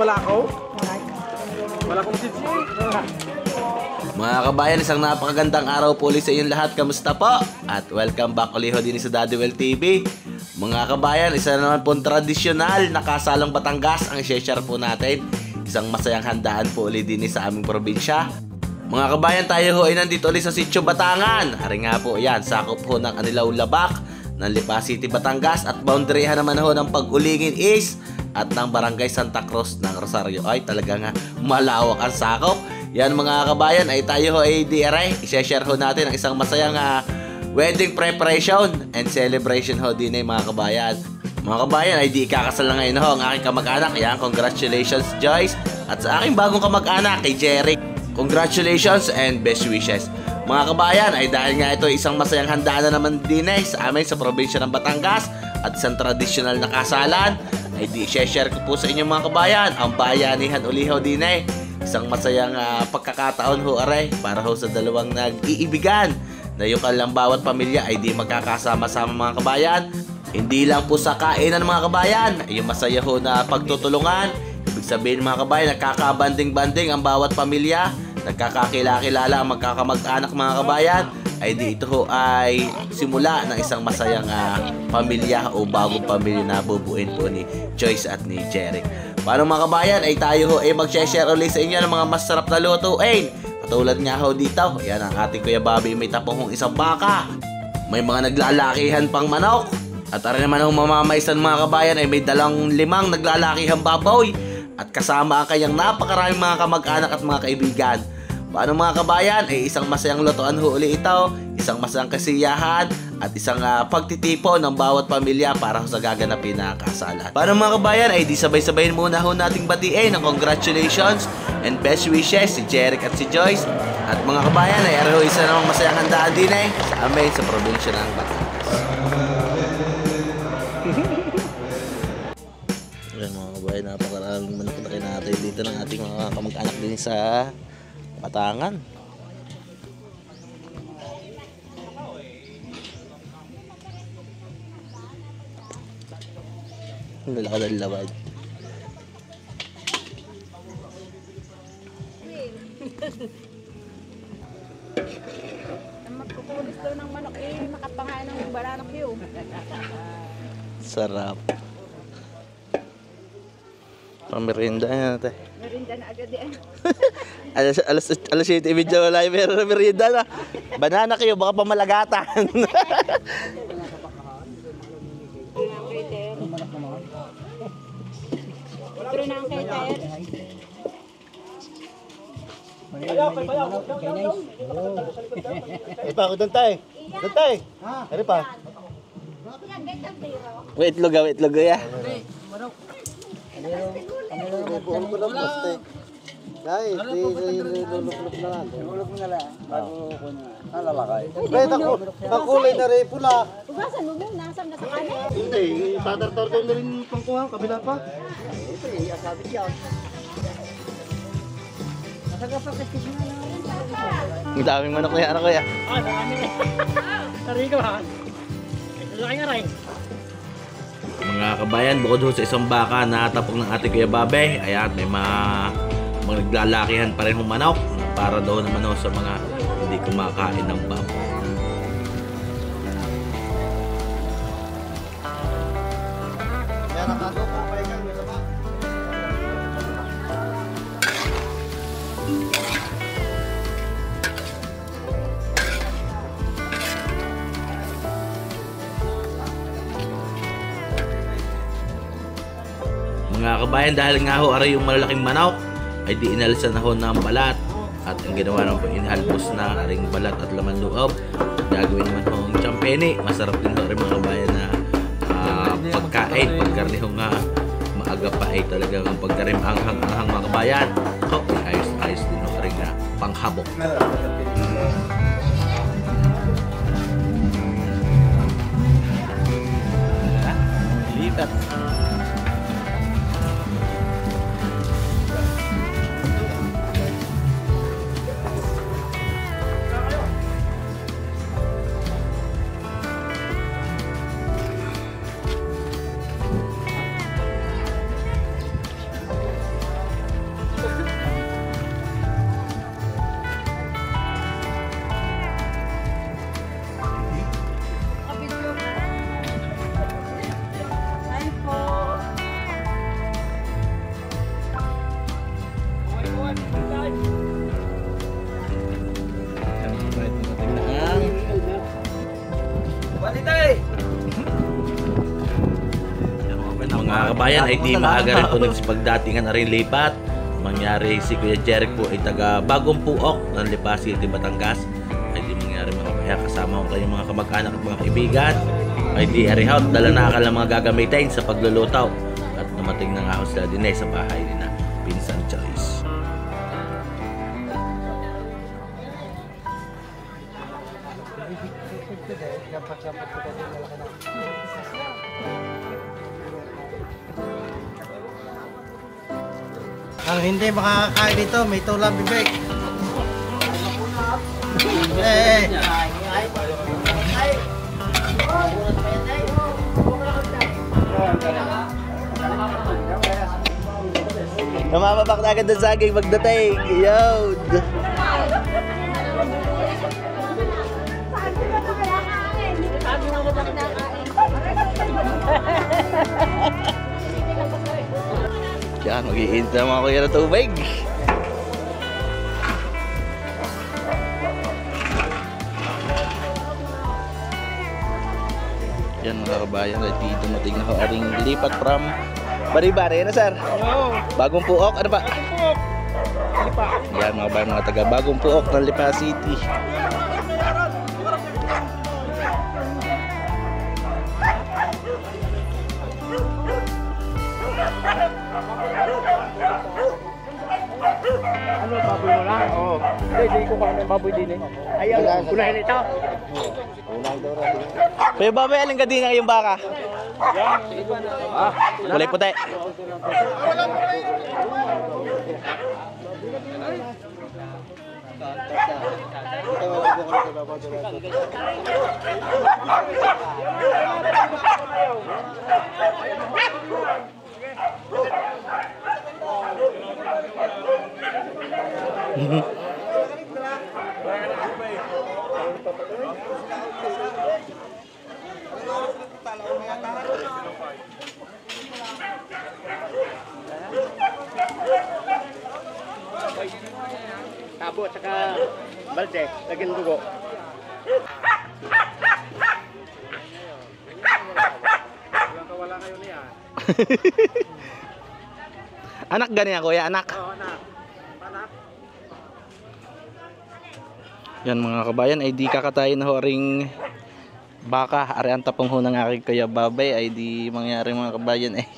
pala ako. Wala kong sitsi. Mga kabayan, isang napakagandang araw po ulit sa inyong lahat. Kamusta po? At welcome back ulit din sa Daddy Well TV. Mga kabayan, isa na naman pong tradisyonal na kasalang Batangas ang i-share po natin. Isang masayang handaan po ulit din sa aming probinsya. Mga kabayan, tayo ho ay nandito ulit sa Sitio Batangan. Hari nga po yan, sakop ho ng Anilaw Labak ng Lipa City, Batangas. At boundaryhan naman ho ng Pag-Ulingin East at ng Barangay Santa Cruz ng Rosario. Ay talaga nga malawak ang sakop. Yan mga kabayan, ay tayo ho ay i-share ho natin ang isang masayang wedding preparation and celebration ho din ay mga kabayan. Mga kabayan, ay di ikakasal na ngayon ho ang aking kamag-anak. Yan, congratulations Joyce. At sa aking bagong kamag-anak kay Jeric, congratulations and best wishes. Mga kabayan, ay dahil nga ito isang masayang handaan na naman din sa amin sa probinsya ng Batangas at isang tradisyonal na kasalan, ay di i-share ko po sa inyo mga kabayan ang bayanihan uliho din isang masayang pagkakataon ho aray para ho sa dalawang nag-iibigan na yung kanilang bawat pamilya ay di magkakasama-sama mga kabayan. Hindi lang po sa kainan mga kabayan, ay yung masaya ho na pagtutulungan. Ibig sabihin mga kabayan, nagkakabanding-banding ang bawat pamilya, nagkakakilala ang magkakamag-anak mga kabayan. Ay di ito ho ay simula ng isang masayang pamilya o bagong pamilya na bubuin po ni Joyce at ni Jeric. Paano mga kabayan, ay tayo ho ay mag-share ulit sa inyo ng mga masarap na lutuin. Katulad nga ho dito, yan ang ating Kuya Bobby, may tapong isang baka. May mga naglalakihan pang manok. At arin naman ho mamamaysan mga kabayan ay may 2 naglalakihang baboy. At kasama ang kanyang napakaraming mga kamag-anak at mga kaibigan. Paano mga kabayan, ay isang masayang lutuan ho uli ito, isang masayang kasiyahan, at isang pagtitipon ng bawat pamilya para sa gaganapin na kasalan. Paano mga kabayan, ay di sabay-sabayin muna ho nating batiin ng congratulations and best wishes si Jeric at si Joyce. At mga kabayan, ay araw isa namang masayang handaan din sa amin sa probinsya ng Batangas. Ayan mga kabayan, napakaraming manok na kinatay dito ng ating mga kamag-anak din sa Batangan. Lalaki ng laban. Ang magkukulis daw ng manok makapangain ng baranak yun. Sarap. Pamerinda yan natin. Merinda na agad yan. alas 7 video wala yung merienda na. Banana kayo, baka pamalagatan. Pero na ang kaiter. Ay pa ako dantay. Dantay. Ari pa. Wait, itlog ya. Buong ko lang plastic. Dahil, luluk-luk na lang. Luluk mo na lang. Bago ko na. Lalakay. Wait, makulay na rin pula. Ugasan mo muna, nasaan na sa kanin? Hindi, tatar-tar daw na rin pangkuha. Kabila pa. Ito, asabit yan. Nasagapag-kastis mo na lang. Ang daming manok na yan, ano kuya? Dami na. Tarigo ha. Laki nga rin. Mga kabayan, bukod ho sa isang baka na tapok ng ating Kuya Babe, ayan, may mga naglalakihan pa rin ng manok para daw naman ho sa mga hindi kumakain ng baboy. Yan ang ato, papaikan mo sa ba? Mga kabayan, dahil nga ho aray yung malalaking manok, ay di inalisan na ho ng balat. At ang ginawa naman po, inhalbos na aring balat at laman loob. Gagawin naman ho ang champene. Masarap din ho rin mga kabayan na pagkain. Pagkarni ho nga maaga pa ay talagang pagkarim anghang mga kabayan. Oh, ayos din ho rin na panghabok. Lipat. kabayan ay di maaga rin po nagsipagdatingan na rin lipat. Mangyari si Kuya Jeric po ay taga Bagong Puok ng Lipa City, Batangas. Ay di mangyari mga kaya kasama ko kayong mga kamag-anak at mga kaibigan. Ay di arihout, dala na akala mga gagamitin sa paglulutaw. At dumating na nga ako sila din sa bahay ni na Pinsan Choice. Ang hindi makakakain dito, may tulang bibig. Eh. Namamabak na agad ng saging magdating. Yo! Yan, mag-iinit na mga kuya ng tubig. Yan mga kabayan, at dito dumating na aring lipat from Bari-Bari na sir. Bagong Puok, ano ba? Yan mga kabayan, mga taga Bagong Puok ng Lipa City. Ano, baboy mo lang? Oo. Hindi ko kung ano yung baboy din eh. Ayaw, unahin ito. Kuya Baboy, aling gadina yung baka? Kulay puti. Tabo at saka balde, lagyan dugo. Wala kayo niya. Anak ganyan kuya, anak. Oo, anak. Yan mga kabayan, ay di kakatayin na ho ring baka. Ari ang tapong ho ng aking Kuya Babay ay di mangyari mga kabayan eh.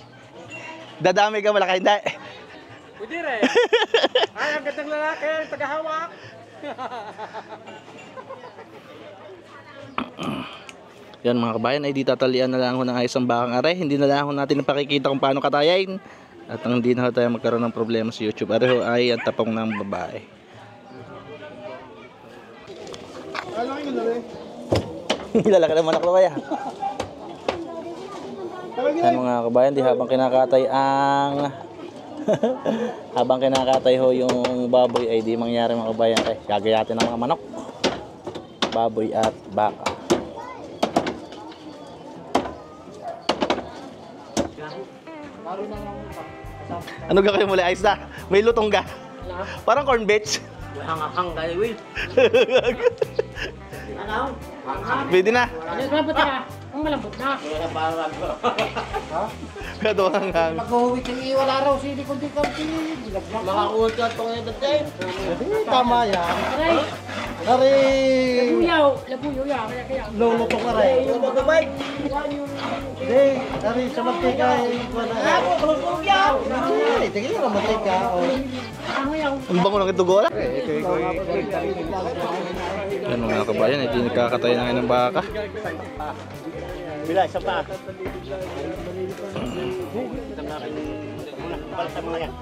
Dadami ka malaki, hindi. Pwede rin. Ay, ang gandang lalaki, tagahawak. Yan mga kabayan, ay di tatalian na lang ho ng isang bakang are. Hindi na lang ho natin pakikita kung paano katayin. At ang hindi na ho tayo magkaroon ng problema sa YouTube. Ari ho ay ang tapong ng babae. Lalaki naman ako kaya. Yan mga kabayan, di habang kinakatay ang habang kinakatay ho yung baboy ay di mangyari mga kabayan ay gagayatin ng mga manok, baboy at baka. Ano ga kayo muli? Ayos na? May lutong ga? Parang corn beach. Hang-hang kayo, Will. Ano? Pwede na. Ano malambot na? Ang malambot na. Kaya doon hanggang. Pag-uwi kang iwala raw, sili kundi kampi. Makakuha ka itong edad kayo. Tama yan. Aray, Dari, labuyaw yan. Kaya. luluto ka rin. Hindi, dari sa mantika. Hindi, tingin na mantika. Ano yan? Ang bango ng itugo lang. Yan mga kabayan, hindi nagkakatay na ngayon ng baka. Bila, isa pa. Para sa mga yan.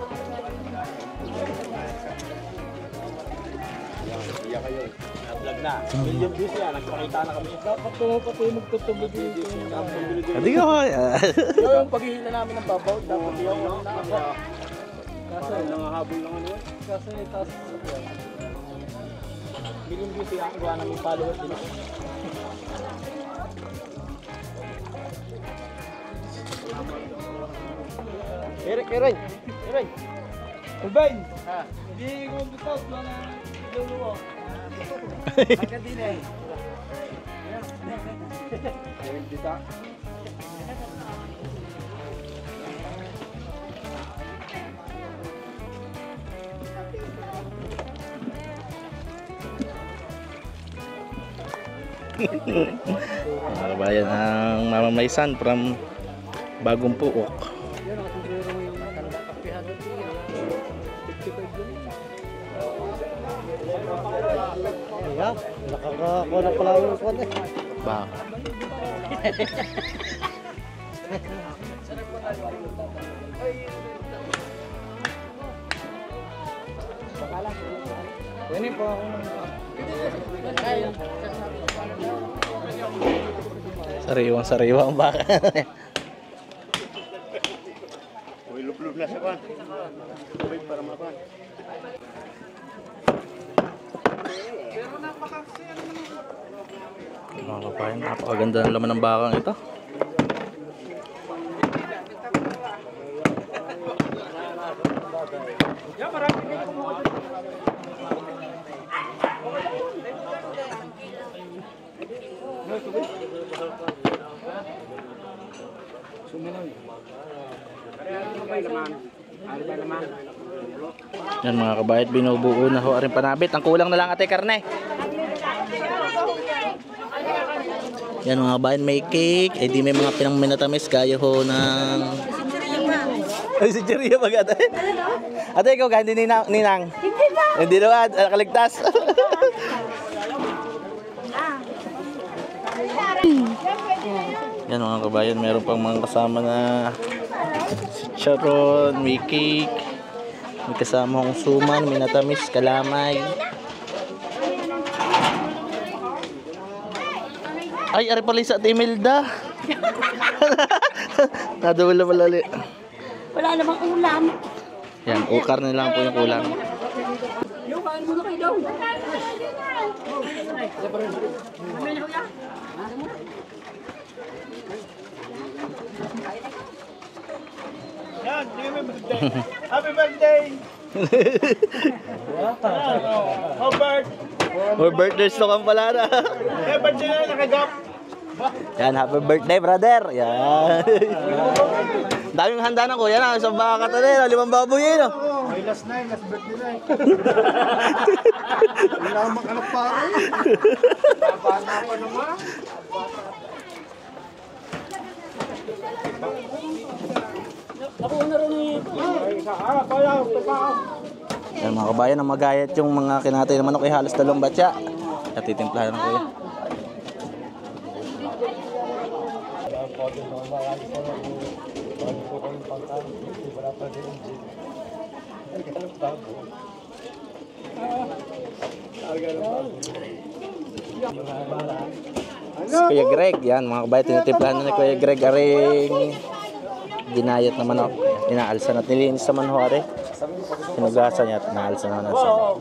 Vlog na. Million views yan. Nagpakita na kami. Dapat po pati magtutubog dito. Hindi ko Yung paghihila namin ng babaw, dapat yung nakaka. Kaso nangahabol lang ano eh. Kaso taas. Million views yan. Gawa namin followers din. Eric. Albain! Hindi ko bitaw. Wala na luluwa. Agad din eh. Ayun, dita. Mga kabayan, ang Mama Maysan from Bagong Puok. Kaya, nakakakuha na pala yung kwan eh. Ba? Pwede po ako. Sariwang ang baka. Uy, lup-lup na siya pa. Uy, para mapan. Mga kabayan, napakaganda ng laman ng bakang ito. Yan mga kabayat, binubuo na ho rin panabit. Ang kulang na lang ate karne. Yan mga kabayan, may cake. Eh di may mga pinangminatamis gaya ho ng... Ay si Cheria pag ate. Ate ikaw ka, hindi ninang? Hindi ba? Hindi naman, nakaligtas. Yan mga kabayan, meron pang mga kasama na chicharon, may cake, may kasama akong suman, may natamis, kalamay. Ay, ari pala sa Imelda. Nadawala pala. Wala namang ulam. Yan, ukar na lang po yung kulang. Yung kain mo na kayo daw. Yan, sige may birthday. Happy birthday! Robert! More birthdays to kang pala na. Eh, birthday na nakagap. Yan, happy birthday brother. Yan. Daming handa na kuya na. Isang baka ka na 5 baboy yun. Ay, last birthday na eh. Wala akong makalap pa ako. Bata pa naman. Yan mga kabayan, ang magayat yung mga kinatay na manok ay halos 2 batya. At titimplahan ng kuya. Si Kuya Greg, yan mga kabayan, tinitimplahan na ni Kuya Greg aring ginayat na manok. Inaalsa na at nilinis sa manho are. Hinugasan niya at naalsa na nasa.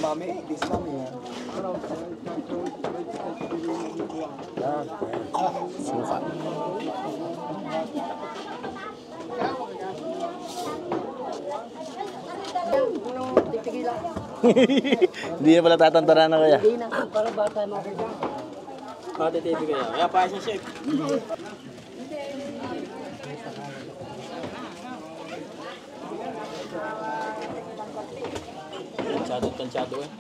Mami, this mami yan. Suka. Hindi na pala tatantaran na kuya. Hindi na, para bata mo. Pati TV kaya. Kaya pa siya chef. Tansyado eh.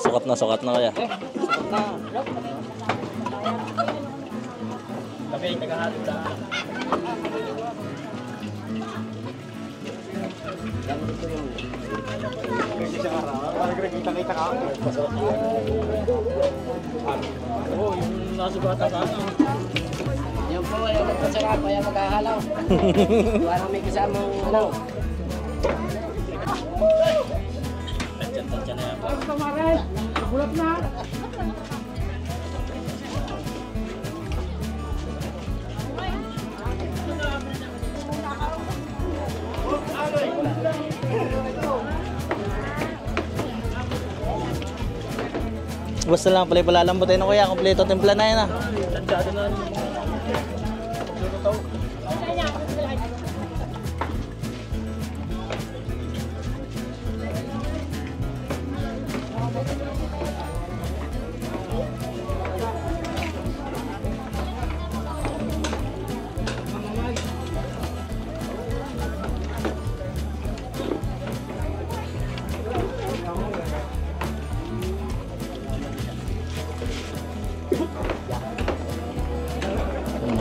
Sukat na kuya. Kami tagahalo lang. Kita ka. Oo, yung nasa bata ka. Yan po, ayaw magpasarap, ayaw maghahalaw. Parang may kasamang ano. Tansya na yan. Bulap na. Basta lang pala palalambutin na kuya, kompleto timpla na yan ah. Tansyado na.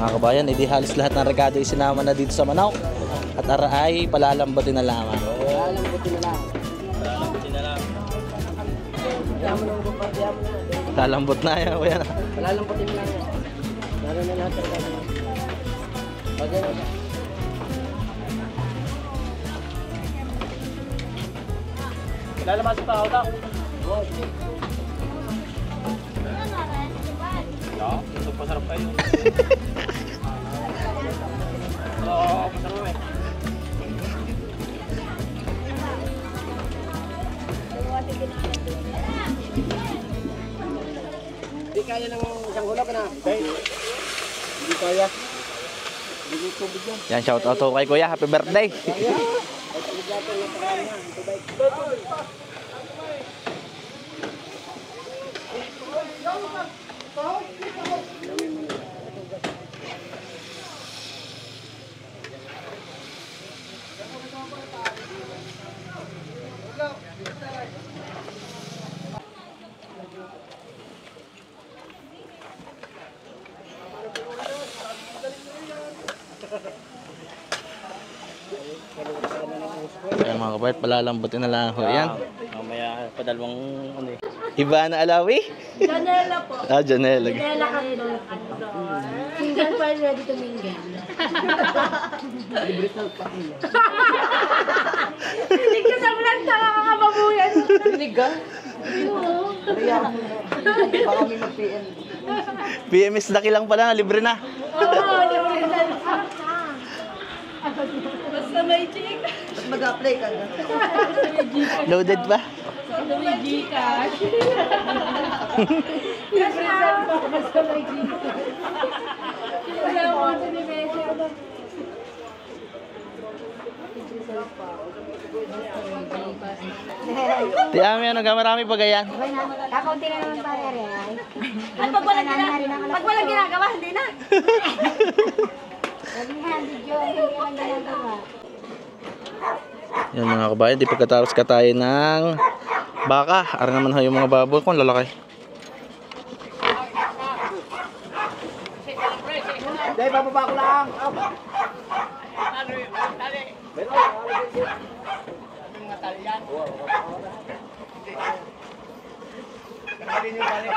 Mga kabayan, edi halos lahat ng regado isinama na dito sa manok. At ay palalambutin na lamang. Lalambutin na lang. Diyan mo nang diyan mo na. Lalambot na yan, kuya. Lalambutin na lang. Lalo na lahat ng regalo. Okay. Lalabas pa ako daw. Ito pasarap kayo. Oo, masarap eh. Hindi kaya ng isang hulog na. Hindi kaya. Hindi ko tubig yan. Yan, shout out to kay kuya. Happy birthday. Ayan mga kabayan, palalambutin na lang ho yan. Mamaya padalawang ano eh. Iba na Alawi? Janela po. Ah, Janela. Janela kami doon. Single file ready to mingle. Hindi ka sa vlog sa mga kababuyan. Hindi ka? Oo. Baka kami mag-PM. PMS laki lang pala, libre na. Oo, libre na. Basta may chick. Mag-apply ka na. Loaded pa. Basta may Gcash. Libre na. Basta may Gcash. Wala mo ito ni Messi. Ti Ami, ano ka marami pa gayan? Kakaunti na naman pare ay. At pag walang ginagawa, hindi na. Yan mga kabayan, di pagkatapos katayin ng baka. Ara naman ho yung mga baboy kung lalaki. Dahil bababa ko lang.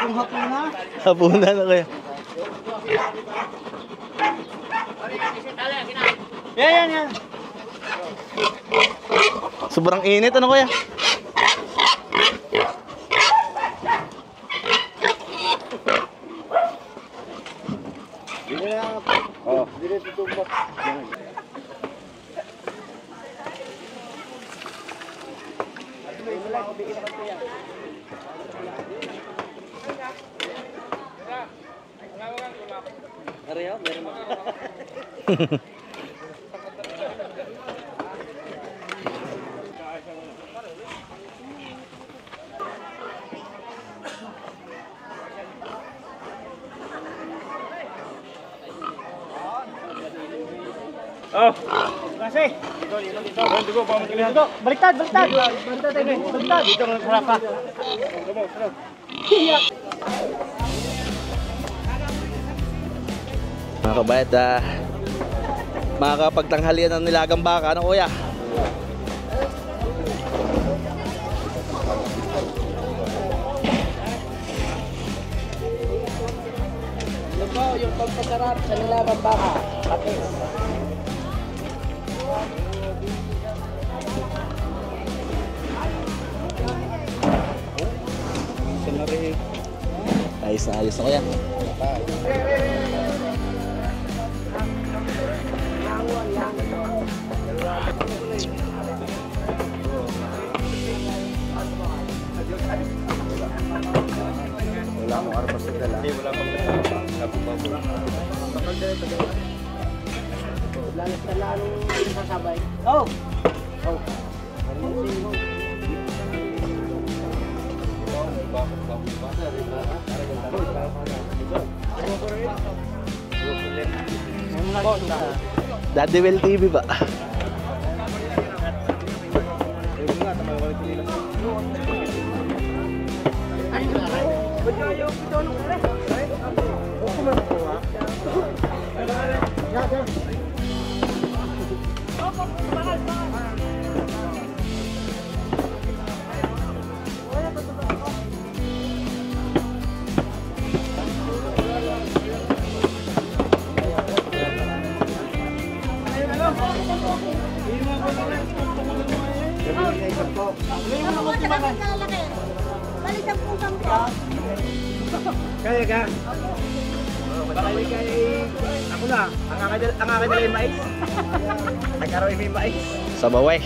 Kung hapon na. Hapunan na kaya. Yan. Sobrang init, ano kuya? Oh, dire tutumbok. Oh. Kasi. Dito. Dito pa mo dito. Baliktad. Baliktad tayo. Baliktad. Dito ng sarapa. Mga kabayat, makakapagtanghalian ng nilagang baka, ano kuya? Ito po yung pagpasarap sa nilagang baka. Patis. Ayos na kuya. Wala akong armas sa dala. Hindi wala pang Lalas na lang sasabay. Oh. Daddy Well TV ba? Ako po, taga Pagkalaki. Balik ang pusang ko. Kaya ka? Bakit kay ako na, ang akin nila yung mais. Nagkaroon yung mais. Sa baway.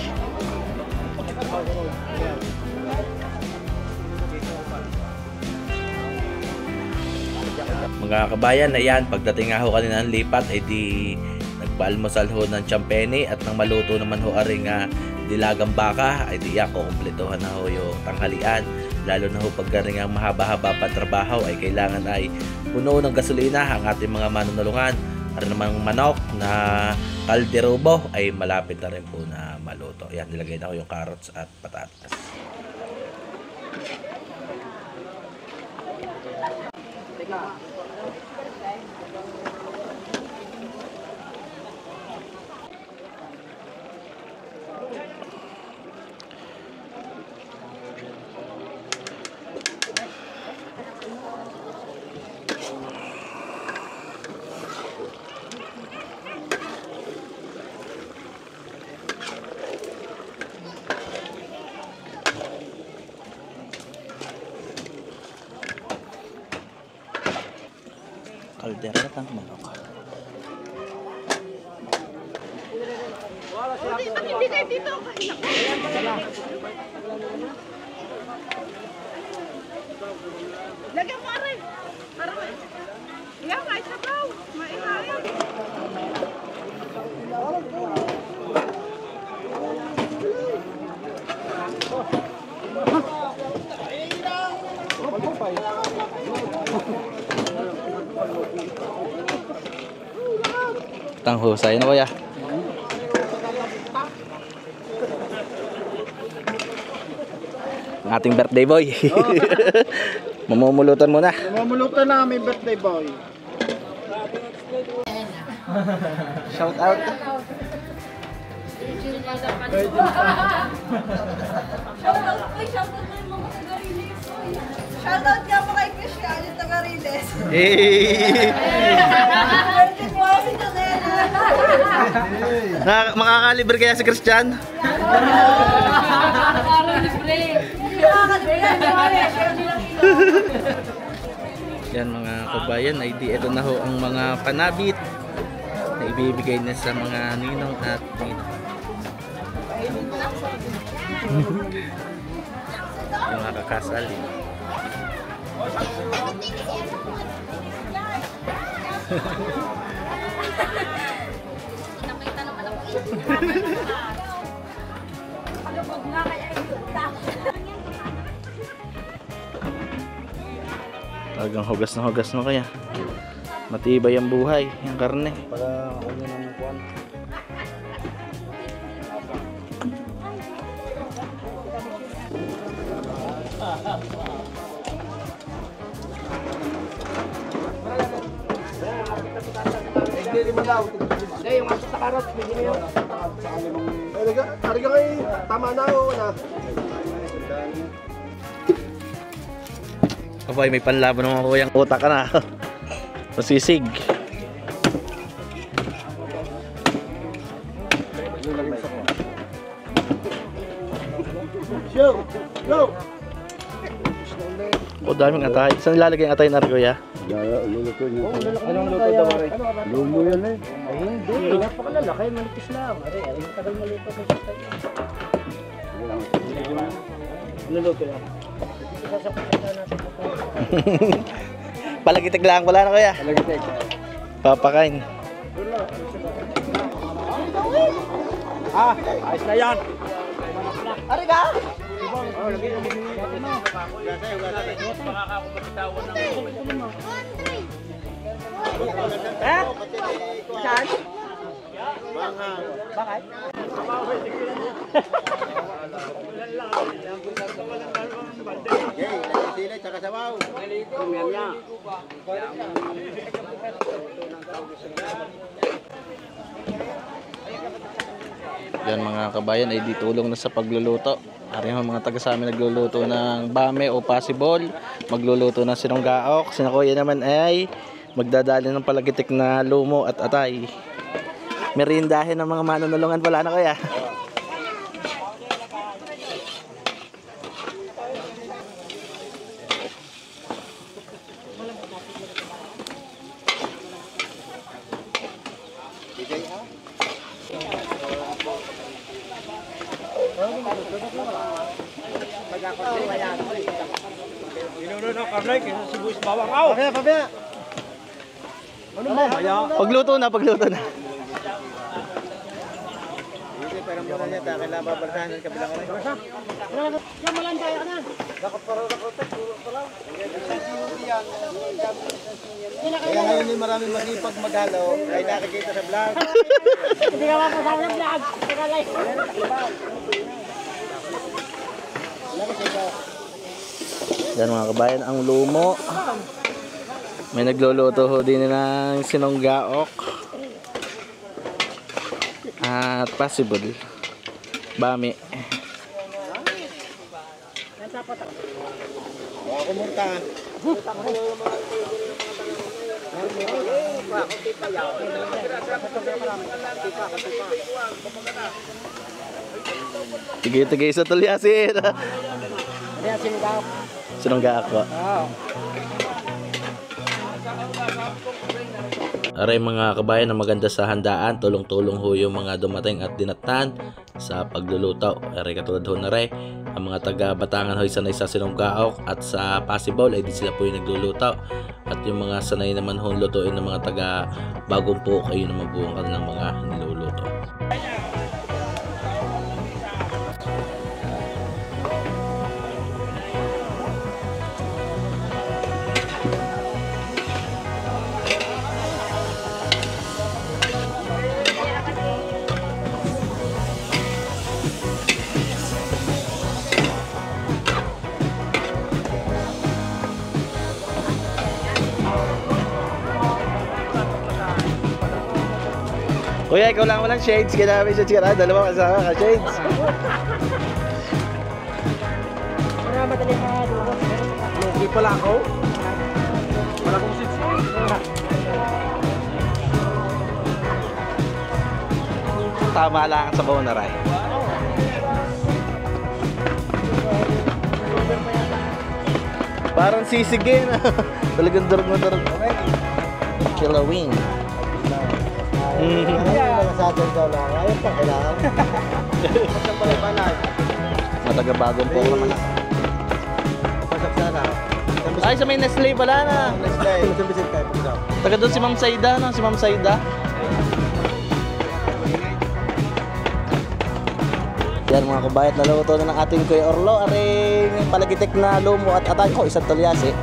Mga kabayan, ayan, pagdating nga ho kanina ng lipat, ay di nagpaalmusal ho ng champene at nang maluto naman ho aring dilagang baka, ay di ako kumpletuhan na ho yung tanghalian. Lalo na ho pag galing ang mahaba-haba pa trabaho, ay kailangan ay puno ng gasolina ang ating mga manunulungan. Para namang manok na kalderobo ay malapit na rin po na maluto. Ayan, nilagay na ko yung carrots at patatas. Kaldera ng manok. Hindi kayo dito. Lagyan mo rin. Yan, kahit na daw. Mainayan. Tanghusay na kuya. Ang ating birthday boy. Mamumulutan muna. Mamulutan na kami birthday boy. Shout out. Shoutout nga po kay Christian, yung taga-Riles. Hey! Birthday po si Janela. Makakalibre kaya si Christian? Yan mga kabayan, ay di ito na ho ang mga panabit na ibibigay na sa mga ninong at ninong. Yung mga kakasal. Nakita naman ako. Palubog nga kaya yung Talagang hugas na kaya. Matibay ang buhay, yung karne. Para kunin ng kuwan. Hindi, yung aso sa karot, hindi niyo. Ariga kay tama na ako na. Abay, may panlaban ng mga kuyang utak ka na. Masisig. Go! O, daming atay. Saan nilalagay ang atay na kuya? Luluto niyo. Anong luto daw rin? Lumo yan eh. Ay, hindi. Napakalalaki, manipis lang. Ay, tagal maluto ko siya. Luluto lang. Palagitig lang, wala na kuya. Papakain. Ayos na yan! Bakit? sili, tsaka sabaw. Kumiyam niya. Yan mga kabayan ay ditulong na sa pagluluto. Ari mga taga sa amin nagluluto ng bame o possible. Magluluto ng sinunggaok. Sina kuya naman ay magdadali ng palagitik na lumo at atay. Merindahin ng mga manunulungan pala na kuya. Inuno na karnay, kaya sibuyas bawang. Aw! Pabaya. Ano mamaya? Pagluto na, pagluto na. Hindi, pero muna niya, kailangan babalsahan ng kabilang kamay. Kaya ngayon yung maraming masipag maghalo, ay nakikita sa vlog. Hindi ka mapasama ng vlog. Tagalay. Yan mga kabayan, ang lumo. May nagluluto ho din ng sinunggaok. At possible. Bami. Ako murta. Tigay-tigay sa tulyasin. Kaya sinugao. Sinunggaok po. Aray mga kabayan na maganda sa handaan, tulong-tulong ho yung mga dumating at dinatan sa pagluluto. Aray katulad ho na rin, ang mga taga Batangan ho'y sanay sa sinunggaok at sa possible ay di sila po yung nagluluto. At yung mga sanay naman ho lutuin ng mga taga Bagong Puok ay yun naman po ang kanilang mga niluluto. Kuya, ikaw lang walang shades. Kaya may shades ka na. Dalawa kasama ka shades. Lugi pala ako. Wala kong six. Tama lang sa baon na ray. Parang sisigin. Talagang durog na durog. Kilawin. Mga satin daw lang. Ayun pa, kailangan. Pasang palay-palay. Mataga Bagong Puok naman. Pasok sana. Ay, sa may Nestle pala na. Next day. Sumisit tayo. Pasok. Taga doon si Ma'am Saida, no? Si Ma'am Saida. Yan mga kabayat, naluto na ng ating Kuya Orlo. Aring palagitik na lumo at atay ko, isang tulyasi.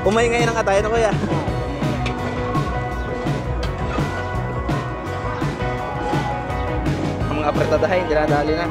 Umay ngayon ang atay, no kuya? Ang mga apretadahin, dinadali na.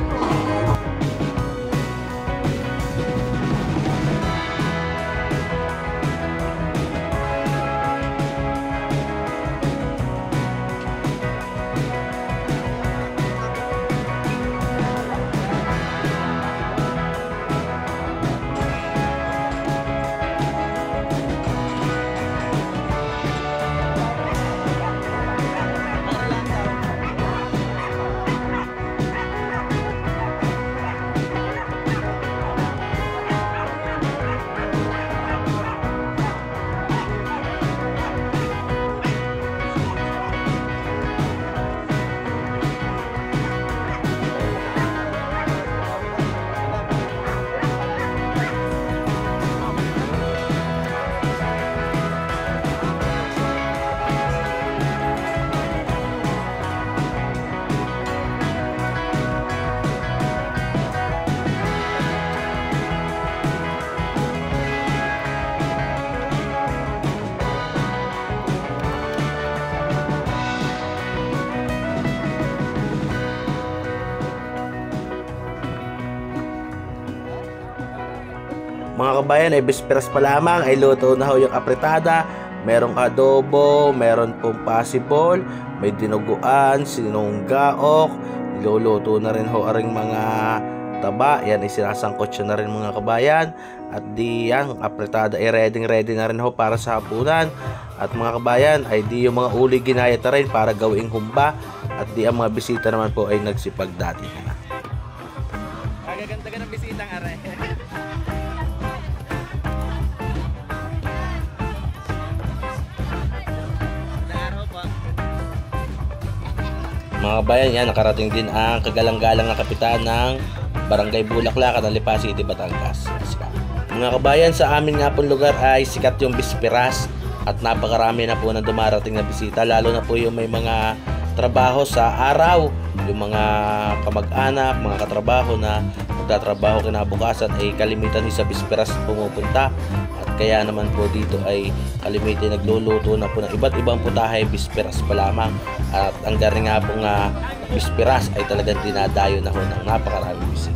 mga kabayan, ay bisperas pa lamang ay luto na ho yung apretada. Merong adobo, meron pong possible, may dinuguan, sinunggaok, niluluto na rin ho aring mga taba. Yan ay sinasangkot siya na rin mga kabayan. At di yan, apretada ay ready na rin ho para sa hapunan. At mga kabayan, ay di yung mga uli ginayat na rin para gawing humba. At di ang mga bisita naman po ay nagsipagdati na. Agaganda ka ng bisitang aray. Mga kabayan, yan, nakarating din ang kagalang-galang na kapitan ng Barangay Bulaklak, Lipa City, Batangas. Mga kabayan, sa amin nga pong lugar ay sikat yung bisperas at napakarami na po na dumarating na bisita, lalo na po yung may mga trabaho sa araw, yung mga kamag-anak, mga katrabaho na magtatrabaho kinabukasan ay kalimitan sa bisperas pumupunta. At kaya naman po dito ay kalimitan nagluluto na po ng iba't ibang putahe bisperas pa lamang. At ang galing nga pong bisperas ay talagang dinadayo na ho ng napakaraming bisita.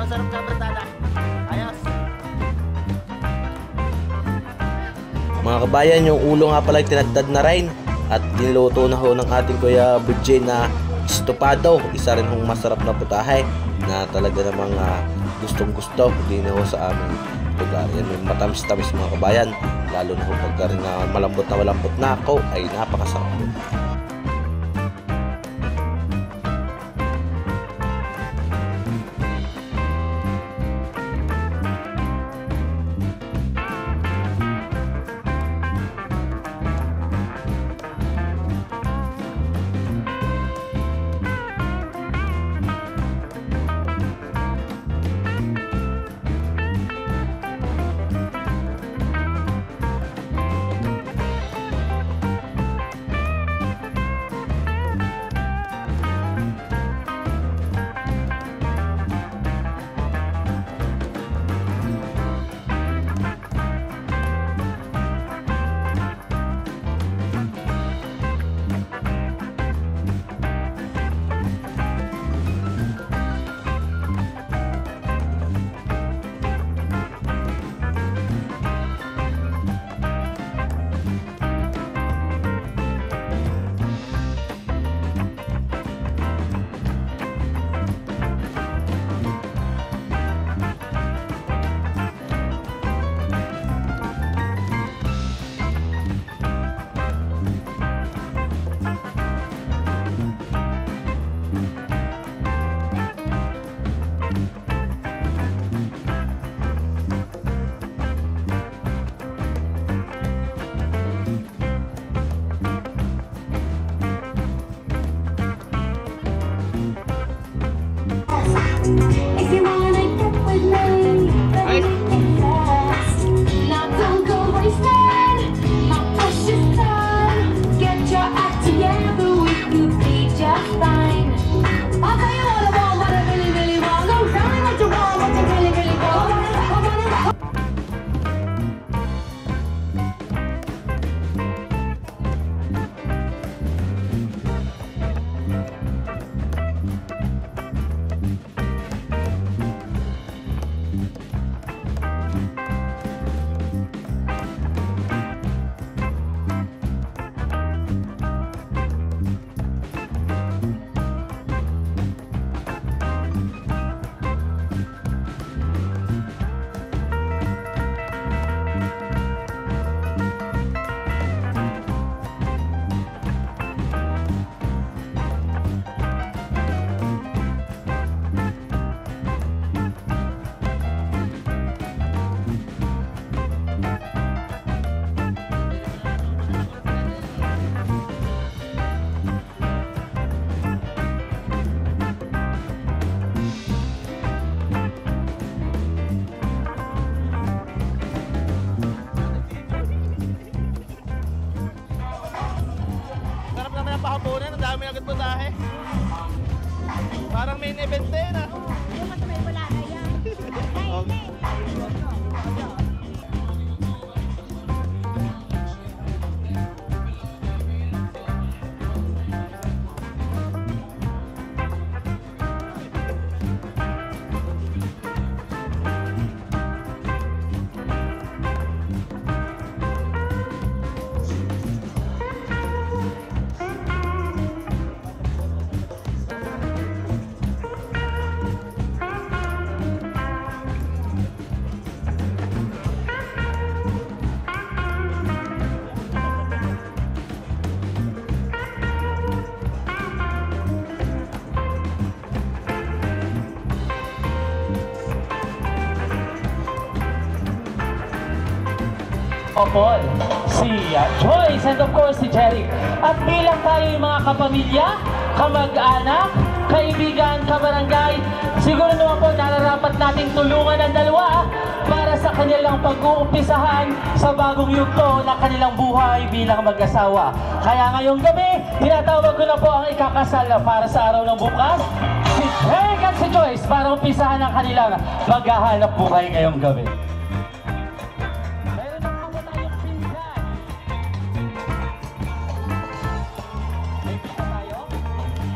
Sarap ka bertada. Ayos. Mga kabayan, yung ulo nga pala tinagdad na rin at niluto na ho ng ating Kuya Budje na estopado. Isa rin hong masarap na putahe na talaga namang gustong gusto din ho sa aming lugar. Yan yung matamis-tamis mga kabayan, lalo na ho pagka rin malambot na ako ay napakasarap. If you wanna get with me, fast. Now don't go wasting my precious time. Get your act together, we could be just fine. I'll tell you what I want, what I really, really want. So tell me what you want, what you really, really want. I want it. ng pahaponan, ang dami agad putahe. Parang main event din ah. Yung mas may wala na yan. Ay, Paul, si Joyce, and of course si Jerry. At bilang tayo yung mga kapamilya, kamag-anak, kaibigan, kabarangay, siguro naman po nararapat nating tulungan ang dalawa para sa kanilang pag-uumpisahan sa bagong yugto ng kanilang buhay bilang mag-asawa. Kaya ngayong gabi, tinatawag ko na po ang ikakasal para sa araw ng bukas, si Jerry at si Joyce para umpisahan ang kanilang maghahanap buhay ngayong gabi.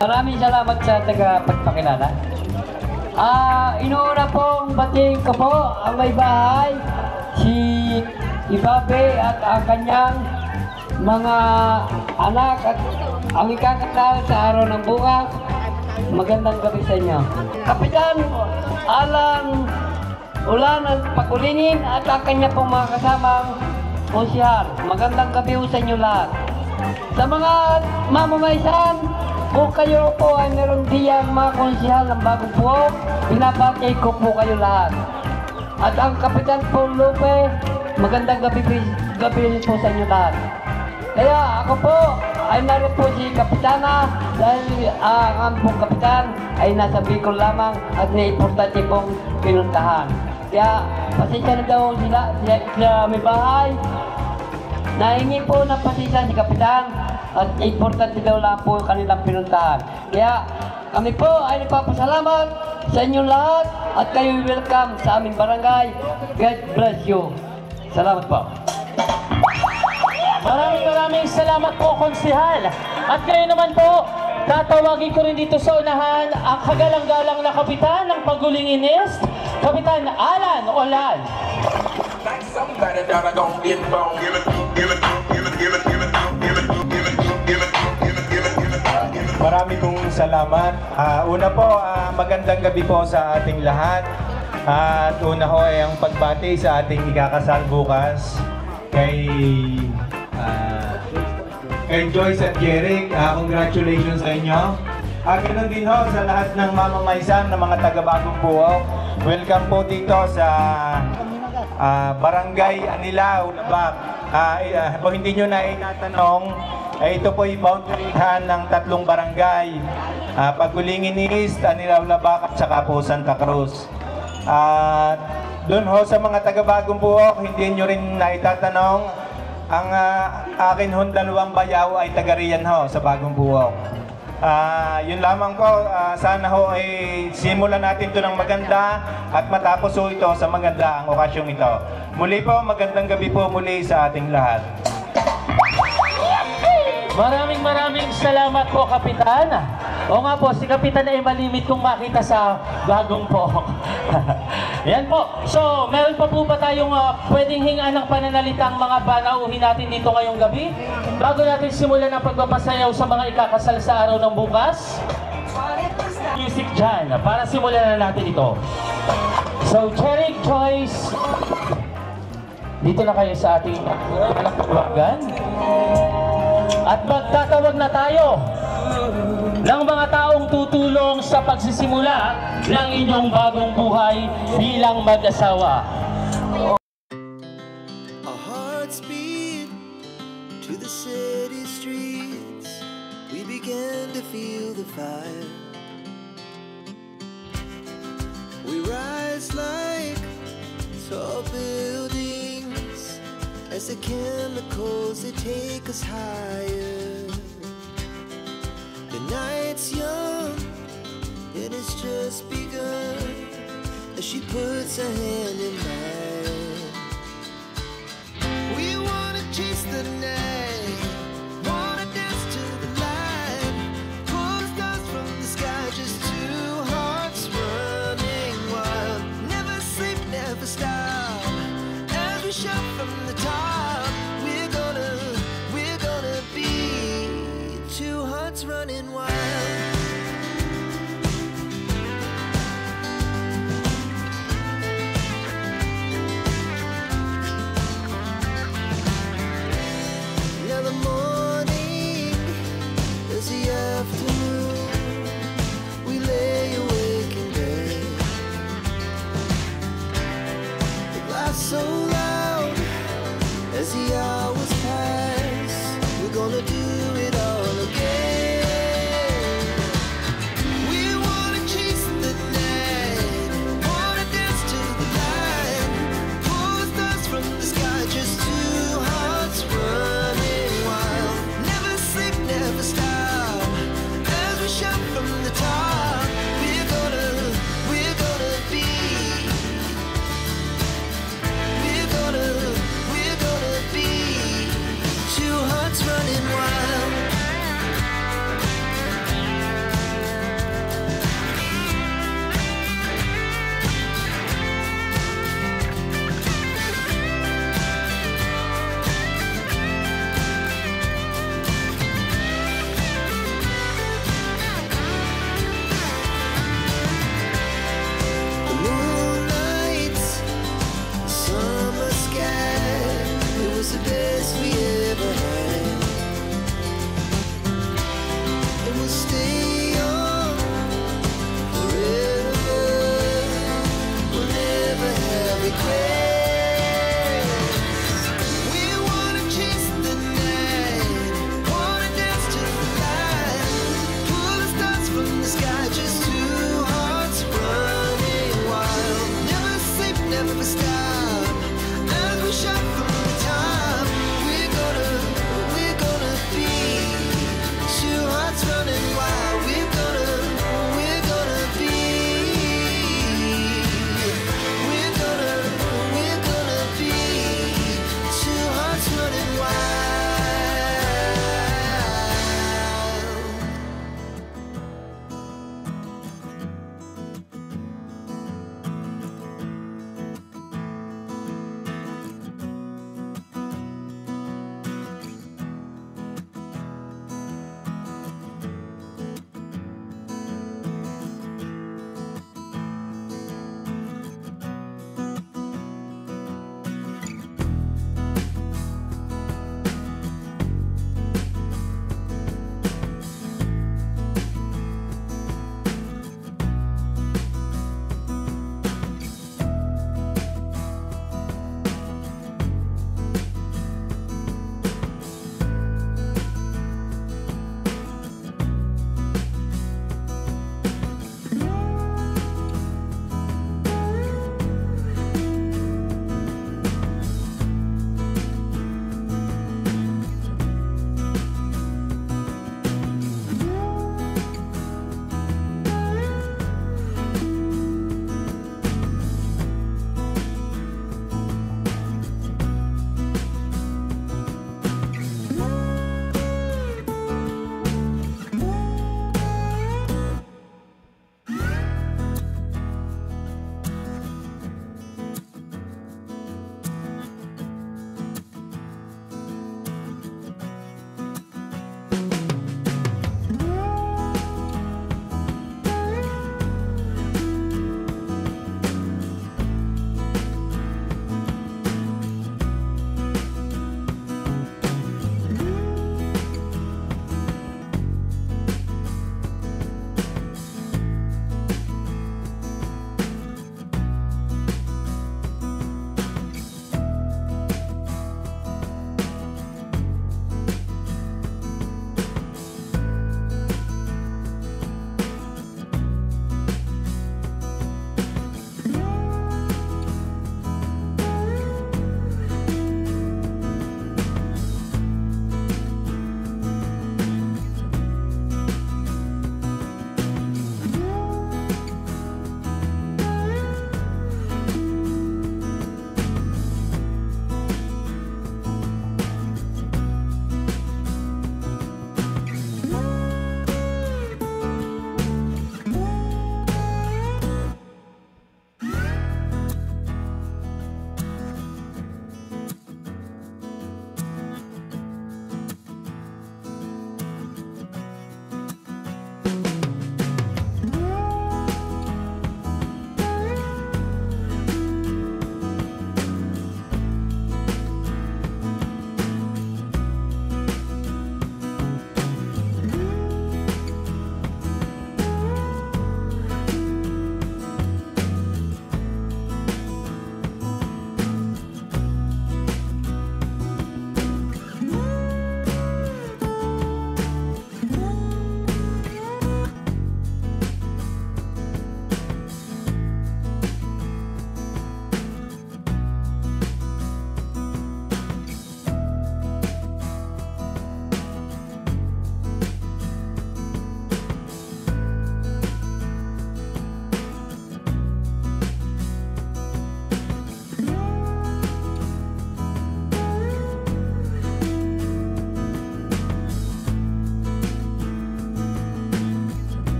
Maraming salamat sa tagapagpakilala. Inuuna pong batiin ko po ang may bahay, si Ibabe at ang kanyang mga anak at ang ikakasal sa araw ng bukas. Magandang gabi sa inyo. Kapitan Alang Ulan at Pagulingin at ang kanya pong mga kasamang konsyal. Magandang gabi sa inyo lahat. Sa mga mamamaysan, kung kayo po ay meron diyang mga konsyal ng Bagong Puok, pinapakay ko po kayo lahat. At ang Kapitan Paul Lupe, magandang gabi po sa inyo lahat. Kaya ako po ay narin po si Kapitana dahil ang pong kapitan ay nasa Bicol lamang at importante pong pinuntahan. Kaya pasensya na daw sila may bahay. Nahingi po ng pasensya si Kapitan at importante daw lang po kanilang pinuntahan. Kaya kami po ay nagpapasalamat sa inyong lahat at kayo welcome sa aming barangay. God bless you. Salamat po. Maraming salamat po, Konsehal. At kayo naman po, tatawagin ko rin dito sa unahan ang kagalang-galang na kapitan ng Pagulingin East, Kapitan Alan Ulan. Like somebody that I gon' get bone. Give it. Marami pong salamat. Una po, magandang gabi po sa ating lahat. At una ho ay ang pagbati sa ating ikakasal bukas kay Joyce at Jeric. Congratulations sa inyo. Ganoon din ho sa lahat ng mamamaysan ng mga taga-Bagong Puok. Welcome po dito sa Barangay Anilao, Labak. Kung hindi nyo na inatanong, ito po yung boundaryhan ng tatlong barangay. Pagulingin East, Anilao, Labak at saka po Santa Cruz. Doon ho sa mga taga-Bagong Puok, hindi nyo rin naitatanong, ang akin hong dalawang bayaw ay taga-riyan ho sa Bagong Puok. Yun lamang po, sana ho ay simulan natin ito ng maganda at matapos ho ito sa maganda ang okasyong ito. Muli po, magandang gabi po muli sa ating lahat. Maraming salamat po, Kapitan. O nga po, si Kapitan ay malimit kong makita sa Bagong Puok. Yan po. So, meron pa po ba tayong pwedeng hingaan ng pananalitang mga banauhin natin dito ngayong gabi? Bago natin simulan ang pagpapasayaw sa mga ikakasal sa araw ng bukas? Music dyan, para simulan na natin ito. So, Jeric, Joyce, dito na kayo sa ating wagan. At magtatawag na tayo ng mga taong tutulong sa pagsisimula ng inyong bagong buhay bilang mag-asawa. Our hearts beat to the city streets. We began to feel the fire. We rise like tall buildings as the chemicals they take us higher. just begun as she puts her hand in mine. We wanna chase the night, wanna dance to the light, pull the stars from the sky, just two hearts running wild. Never sleep, never stop, as we shout from the top. We're gonna be two hearts running wild. Now the morning is the afternoon. We lay awake in bed. It laughs so loud as the hours pass. We're gonna do it all again.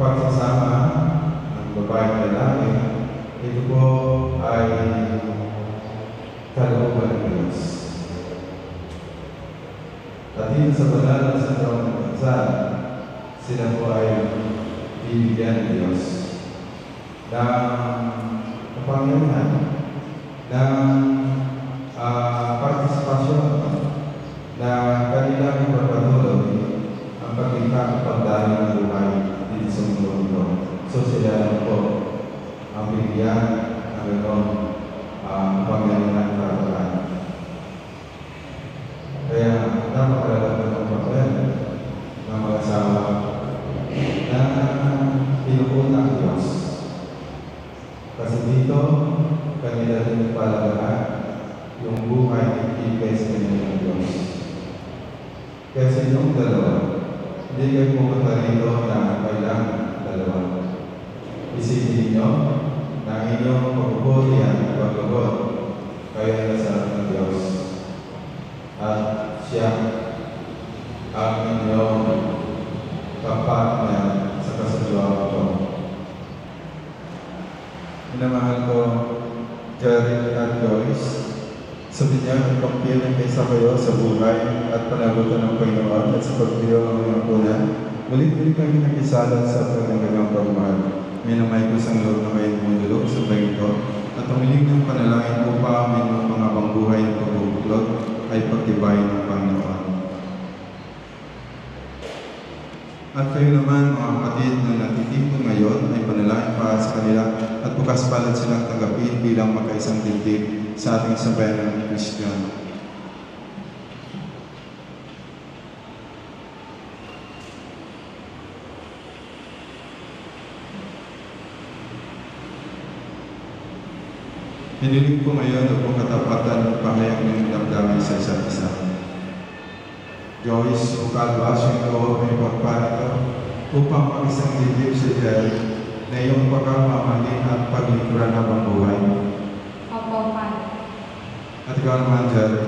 pagsasama ng babae at lalaki, ito po ay kalooban ng Diyos. At dito sa banal na sandaw ng bansa, sila po ay bibigyan ng Diyos ng kapangyarihan, ng partisipasyon na kanilang ipagpatuloy ang paglikha at pagdalo ng buhay dito sa mundo ito. So sila lang po ang bigyan ng gano'ng kapangyarihan karapatan. Kaya napakalaga ng papel ng mga asawa na pinupunta ang Diyos. Kasi dito, kanila rin nagpalagahan yung buhay na ibigay sa kanila ng Diyos. Kaya sa inyong dalawa, hindi kayo pumunta rito na kailangan dalawa. Isipin ninyo na inyong pagpuputihan at paglubot kayo ay nasa ng Diyos. At siya ang inyong kapatid sa kasadwa ko. Minamahal ko, Jerry at Joyce, sabi niya, pagpiling kaysa kayo sa buhay at panagutan ng Panginoon at sa pagbiyo ng mga punan, mulit-mulit kami nakisalan sa pagkagagang pagmahal. Minamay ko sa loob na kayo mundulog sa Panginoon at umiling ng panalangin upang ang inyong mga pangbuhay ng pagbubuklod ay pagtibayin ng Panginoon. At kayo naman, mga kapatid na natitipon ngayon, ay panalangin para sa kanila at bukas palad silang tanggapin bilang magkaisang dibdib sa ating sambayan ng Kristiyano. Hiniling ko ngayon ang kung katapatan ng pahayag ng damdamin sa isa't isa. Joyce, ukalbasyo ko ay pagparito upang mag-isang dibdib sa Jerry na iyong pagkamahalin at paglingkuran habang buhay. Opo, Padre. At ikaw naman, Jerry,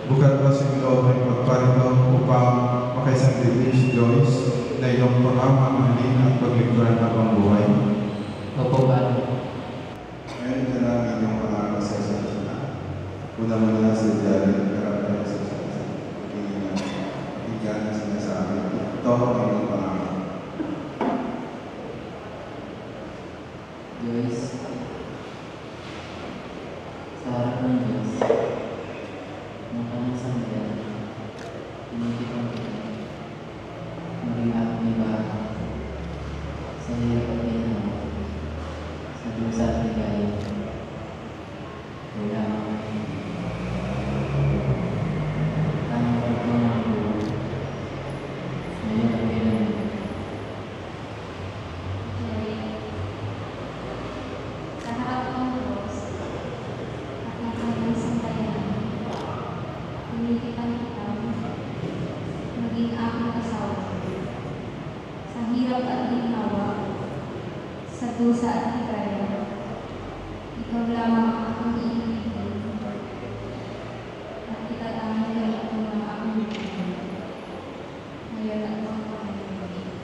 bukalbasyo ko ay pagparito upang mag-isang dibdib si Joyce na iyong pagkamahalin at paglingkuran habang buhay. Opo, Padre. Ngayon ka lang inyong mga kasasasya. Una mo na si Jerry, karapatan sa yan ang sinasabi. Ito ang iyong pangalan. Joyce, sa harap ng Diyos, ng kanyang sambayan, pinitipan ko maging aking ibahan sa hirap at ginawa, sa dusa at ligaya, kailangan tamang pagpunang buhay. Ngayon ang kailangan. Sa harap ng Diyos at ng kanyang sambayan, pinitipan kita maging aking asawa. Sa hirap at ginawa, sa dusa at ligaya, ikaw lamang ang aking iibigin. At itatangin kayo ako ng aking buhay. Ngayon at magpapalagay.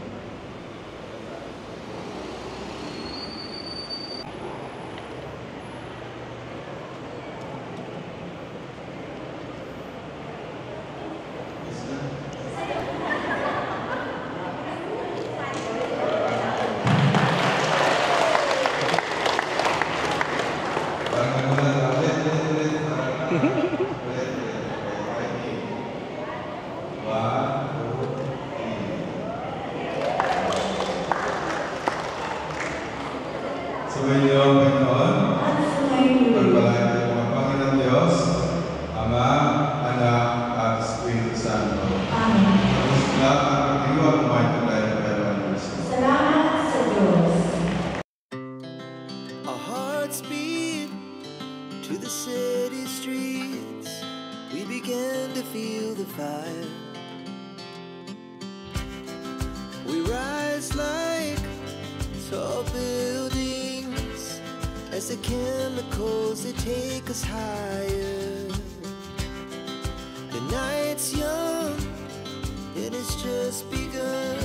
Sumayin niyo ang Panginoon. Pagpalain niyo ang Panginoon Diyos, Ama, Anak, at Espiritu Santo. Amen. Tapos lahat ang pag-iwan mo ay tulay ng Panginoon Kristo. Salamat sa Diyos. Our hearts beat to the city streets. We began to feel the fire. We rise like tall buildings as the chemicals they take us higher. The night's young, it has just begun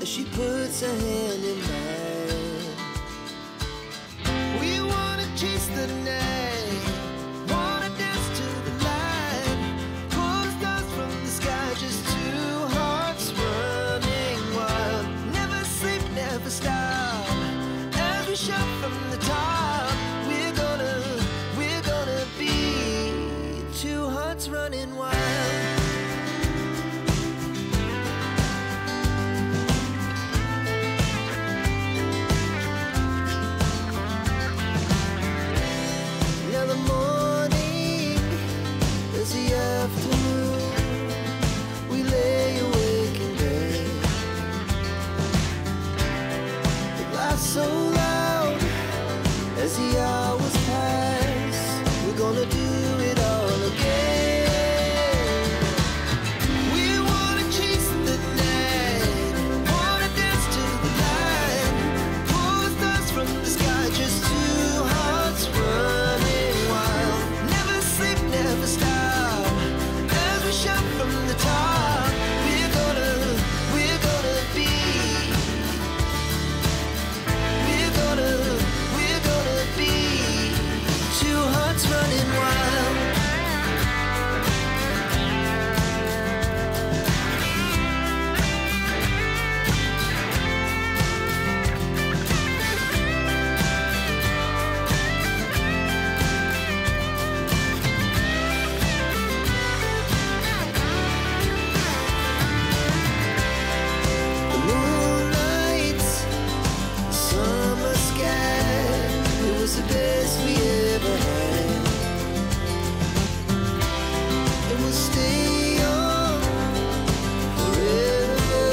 as she puts her hand in mine. We wanna chase the night, wanna dance to the light, pull the stars from the sky, just two hearts running wild. Never sleep, never stop, as we shout from the top. We're gonna be two hearts running wild. Now the morning is the afternoon. We lay awake in bed. The laughs so loud as the hours pass. We're gonna do it all again. We wanna chase the night, wanna dance to the light, pull the stars from the sky, just two hearts running wild. Never sleep, never stop, as we shout from the top. We're gonna be, we're gonna be two hearts running wild. The moonlight, summer sky, it was the best we ever had. And we'll stay young forever.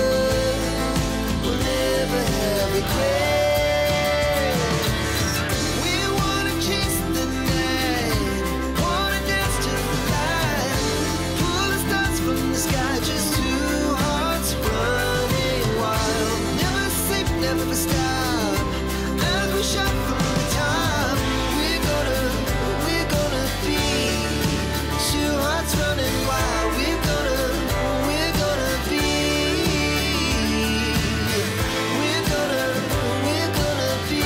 We'll never have regrets. We wanna chase the night, wanna dance to the light, pull the stars from the sky, just two hearts running wild. Never sleep, never stop, as we shout from the top. We're gonna be two hearts running wild. We're gonna be, we're gonna be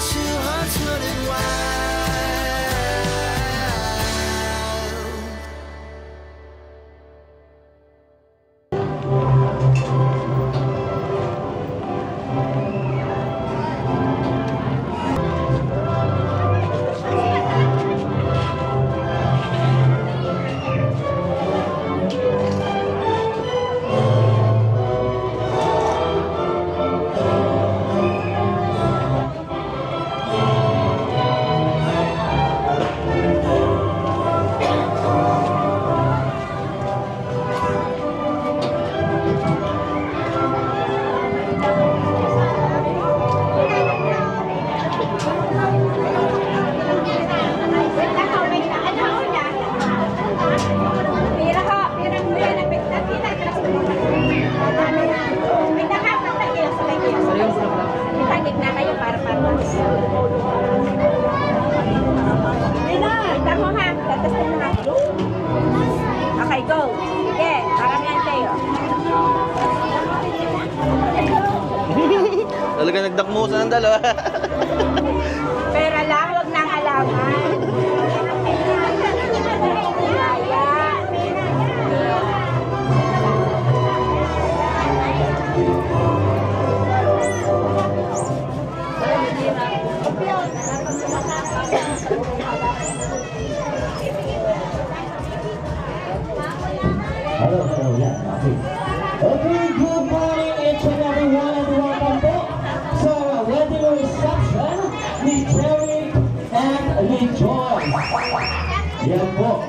two hearts running wild. Okay, go. Sige, paramihan kayo. Talaga nagdakmusan ng dalawa. Pera lang, huwag nang alaman. Hello, so yeah, okay. Okay, good morning each and everyone and welcome po sa wedding reception ni Jerry and ni Joy. Yan po.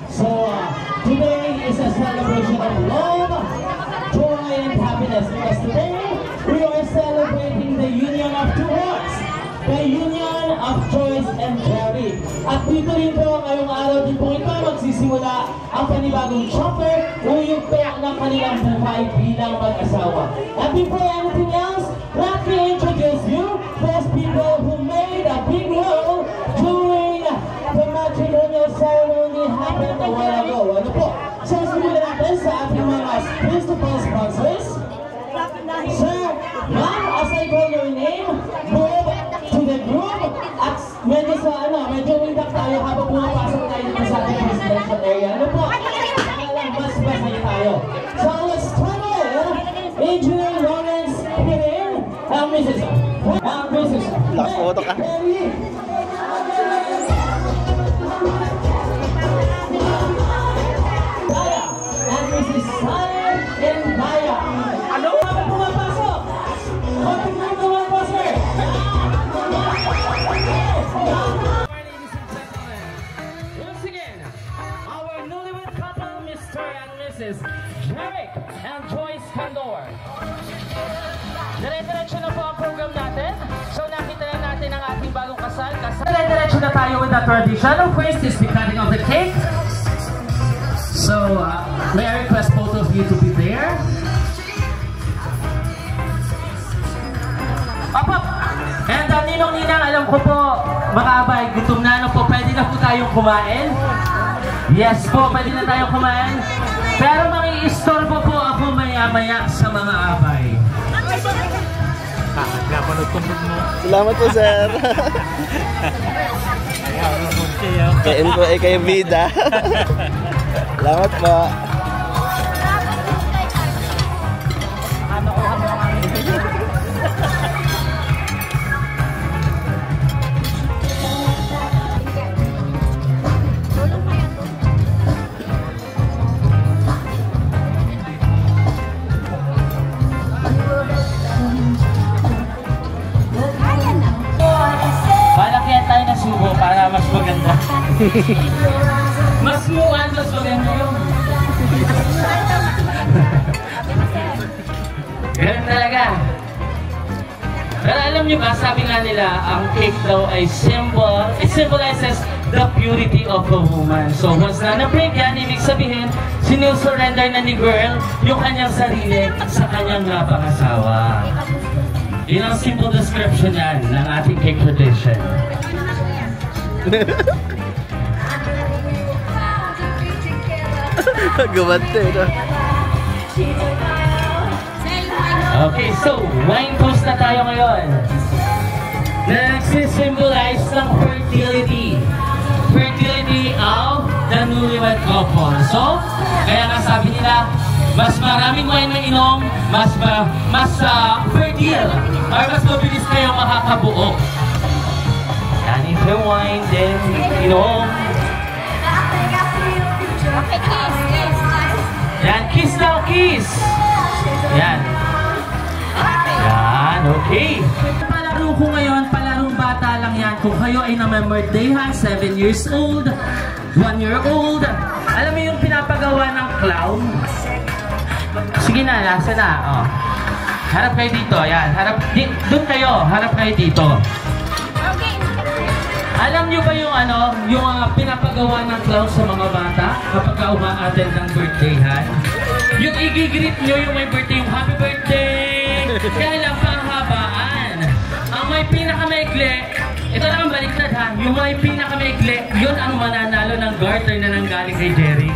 So, today is a celebration of love, joy, and happiness because today we are celebrating the union of two hearts, the union of Joyce and Jerry. At dito rin po, ngayong araw din po ito, magsisimula ang panibagong chapter o yugto ng kanilang buhay bilang mag-asawa. At before anything else, let me introduce you those people who made a big role during the matrimonial ceremony happened a while ago. Ano po? So, simulan natin sa ating mga principal sponsors. Sir, ma'am, as I call your name, move to the group at medyo windak tayo habang pumapasok tayo dito sa ating residential area. Ano po? Mas masaya tayo. So let's tunnel Adrian Lawrence Pirin and Mrs. Nakafoto ka. And Mrs. Sayer and Maya. Ano? Habang pumapasok. Konting na po, sir. Once again, our newlywed couple, Mr. and Mrs. Jeric and Joyce Candor. Dire-diretso na po ang program natin. So nakita na natin ang ating bagong kasal. Dire-diretso na tayo with the tradition. First is the cutting of the cake. So, may I request both of you to be there? Opo! And ninong-ninang, alam ko po, mga abay, gutom na, ano po, pwede na po tayong kumain? Yes po, pwede na tayong kumain. Pero maki-istorbo po ako maya-maya sa mga abay. Salamat po, sir. Kain po ay kayo bida. Salamat po. Palakyan tayo ng subo para mas maganda. Mas muan, mas maganda yun. Ganun talaga. Pero alam niyo ba, sabi nga nila, ang cake daw ay symbol, it symbolizes the purity of a woman. So once na na-break yan, ibig sabihin, sinusurrender na ni girl yung kanyang sarili sa kanyang pangasawa. Yun ang simple description yan ng ating cake tradition. Gumante, no? Okay, so wine toast na tayo ngayon. Nagsisymbolize ng fertility. Fertility of the newlywed couple. So, kaya nga sabi nila, mas maraming wine na inom, mas fertile, or mas mabilis kayong makakabuo. Yan, if you wine, then inom. Yan, kiss daw, kiss. Yan. Yan, okay. Palaro ko ngayon, palarong bata lang yan. Kung kayo ay na-birthdayhan, 7 years old, 1 year old, alam mo yung pinapagawa ng clown? Sige na, nasa na. Oh. Harap kayo dito, yan. Doon kayo, harap kayo dito. Alam nyo ba yung pinapagawa ng clown sa mga bata kapag uma-attend ng birthdayhan? Yung i-greet nyo yung may birthday, yung happy birthday! Kaya lang panghabaan. Ang may pinakamaikli, ito lang ang baliktad ha, yung may pinakamaikli, yun ang mananalo ng garter na nanggaling kay Jerry.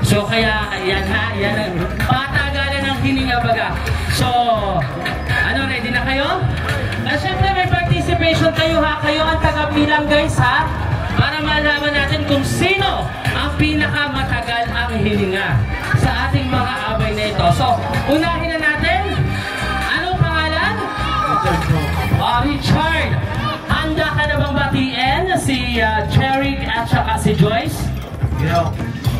So kaya, yan ha, yan ang patagalan ng hininga baga. So, ready na kayo? At syempre may participation kayo ha, kayo ang tagabilang guys ha, para malaman natin kung sino ang pinakamatagal ang hininga sa ating mga abay na ito. So, unahin na natin, anong pangalan? Richard, handa ka na bang batiin si Jeric at saka si Joyce?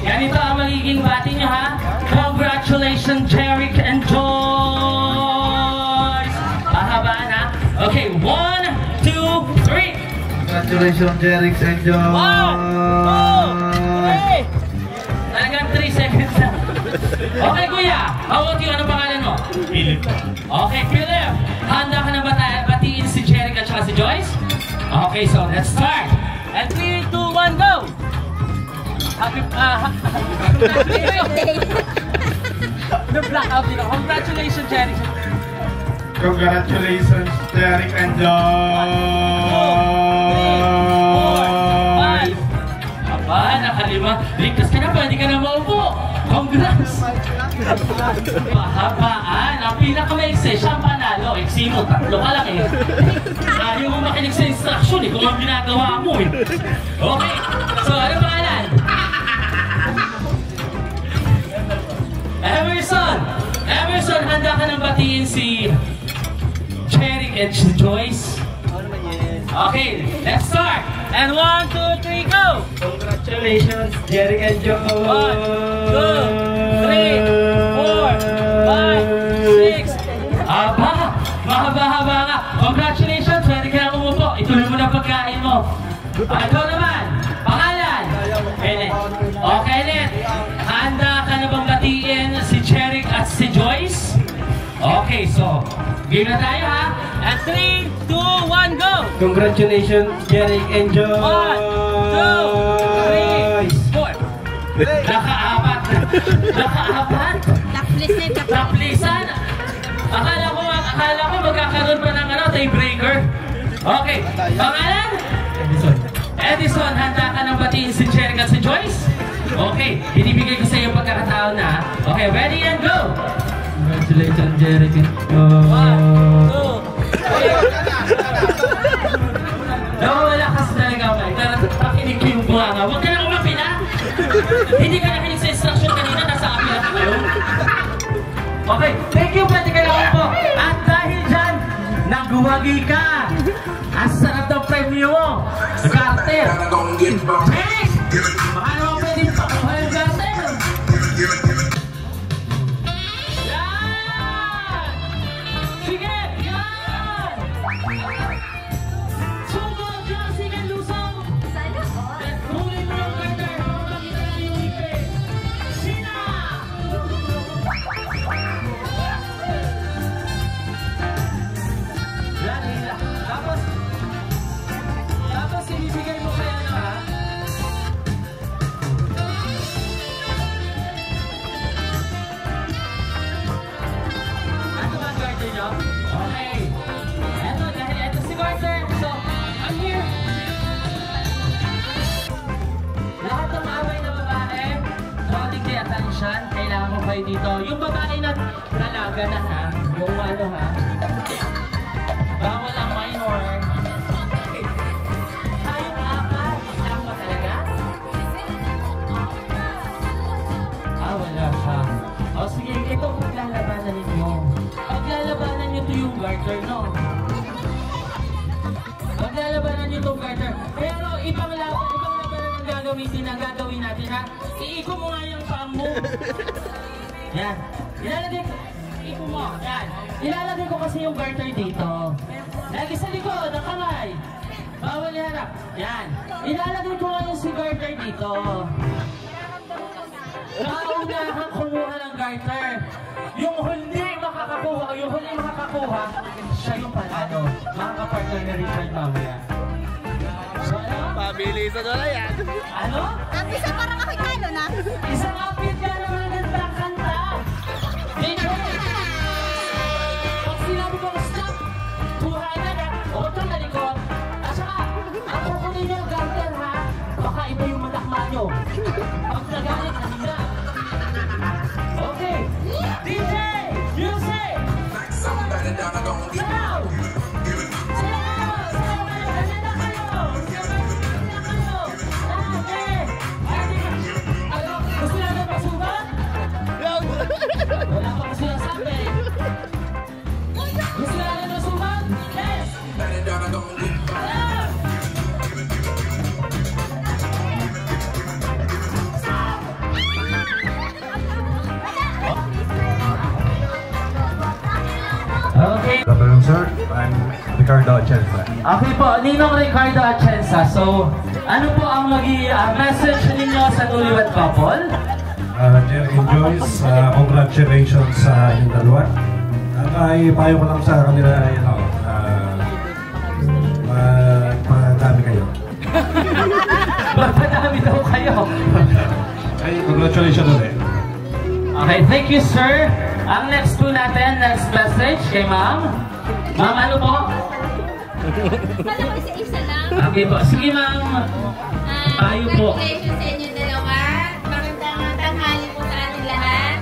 Yan ito ang magiging bati nyo ha. Congratulations Jeric and Joyce! Pahabaan ha. Okay, 1, 2, 3. Congratulations Jeric and Joyce! 1, 2, 3! Talagang 3 seconds na. Okay kuya, how about you? Anong pangalan mo? Philip. Okay, Philip. Handa ka na batiin si Jeric at saka si Joyce? Okay, so let's start. And 3, 2, 1, go! Happy birthday! Na-blackout nila. Congratulations, Jeric. Congratulations Jeric and Joyce! 5. Aba, nakalima. Ligtas ka na, pwede ka na maupo. Congrats! Mahabaan. Ang pinakamaiksi, siya ang panalo. Iksi mo, 3 ka lang eh. Ayaw mo makinig sa instruction eh, kung ang ginagawa mo eh. Okay, so ano pangalan? Emerson, handa ka nang batiin si Cherry and si Joyce? Okay, let's start! And 1, 2, 3, go! Congratulations, Jerry and Joe! 1, 2, 3, 4, 5, 6. Aba, mahaba-haba nga. Congratulations, pwede ka na umupo. Ituloy mo na pagkain mo. Ikaw naman, pangalan? Kenneth. Okay, Kenneth. Handa ka na bang batiin si Cherry at si Joyce? Okay, so, game na tayo ha. At 3, 2, 1, go! Congratulations, Jerry and Joe! 1, 2, 3, 4. Nakaapat. Nakaapat? Taplisan. Akala ko magkakaroon pa ng tiebreaker. Okay, pangalan? Edison, handa ka nang batiin si Cherry at si Joyce? Okay, binibigay ko sa iyo pagkakataon na. Okay, ready and go! Congratulations, Jerry and One, Joe! two, three. Nawawala kasi talaga ako. Pero pakinig ko yung bunganga. Huwag ka na umapin ha! Hindi ka nakinig sa instruction kanina. Nasa kapila ka kayo. Okay, thank you. Pwede ka lang po. At dahil dyan, nagwagi ka. Ang sarap ng premyo mo. Carter. Hey! Baka naman pwede pakuha yung Carter. Tapos sinibigay mo kaya na ha? Ano ba ang garter nyo? Okay. Eto si garter. So, I'm here. Lahat ng away na babae, konting kay attention, kailangan ko kayo dito. Yung babae na talaga na ha, yung ano ha, bawal ang minor. Tayong apat, isang ba talaga? Wala siya. O sige, ito paglalabanan ninyo. Paglalabanan nyo ito yung garter, no? Paglalabanan nyo itong garter. Pero ibang labanan ang gagawin natin, ha? Iiko mo nga yung pang mo. Yan. Iiko mo. Yan. Ilalagay ko kasi yung garter dito. Lagi sa likod, ang kamay. Bawal iharap. Yan. Ilalagay ko nga yung si garter dito. Kaunahan kumuha ng garter. Yung huli makakakuha, siya yung panalo. Makakapartner na Richard mamaya. So ano? Pabilisan na lang yan. Ano? Ang isa parang kakikano na. Isang outfit ka na magandang kanta. Pag sinabi ko stop, buhanan na, otong na likod. At saka, ang kukunin niyo ang garter ha, baka iba yung matakma nyo. Pag nagalit, kanina. Okay, DJ, music! Sayaw! Gusto natin pasukan? Wala pa kasi nasabi. Gusto natin pasukan? Yes! Okay. Good afternoon, sir. I'm Ricardo Atienza. Okay po, Ninong Ricardo Atienza. So, ano po ang message ninyo sa newlywed couple? Jerry and Joyce, congratulations sa inyong dalawa. Ang payo ko lang sa kanila ay magpadami kayo. Magpadami daw kayo. Ay, congratulations ulit. Okay, thank you, sir. Ang next po natin, next message kay ma'am. Ma'am, ano po? Kala ko isa lang. Okay po. Sige, ma'am. Payo po. Congratulations sa inyo dalawa. Magandang tanghali po sa ating lahat.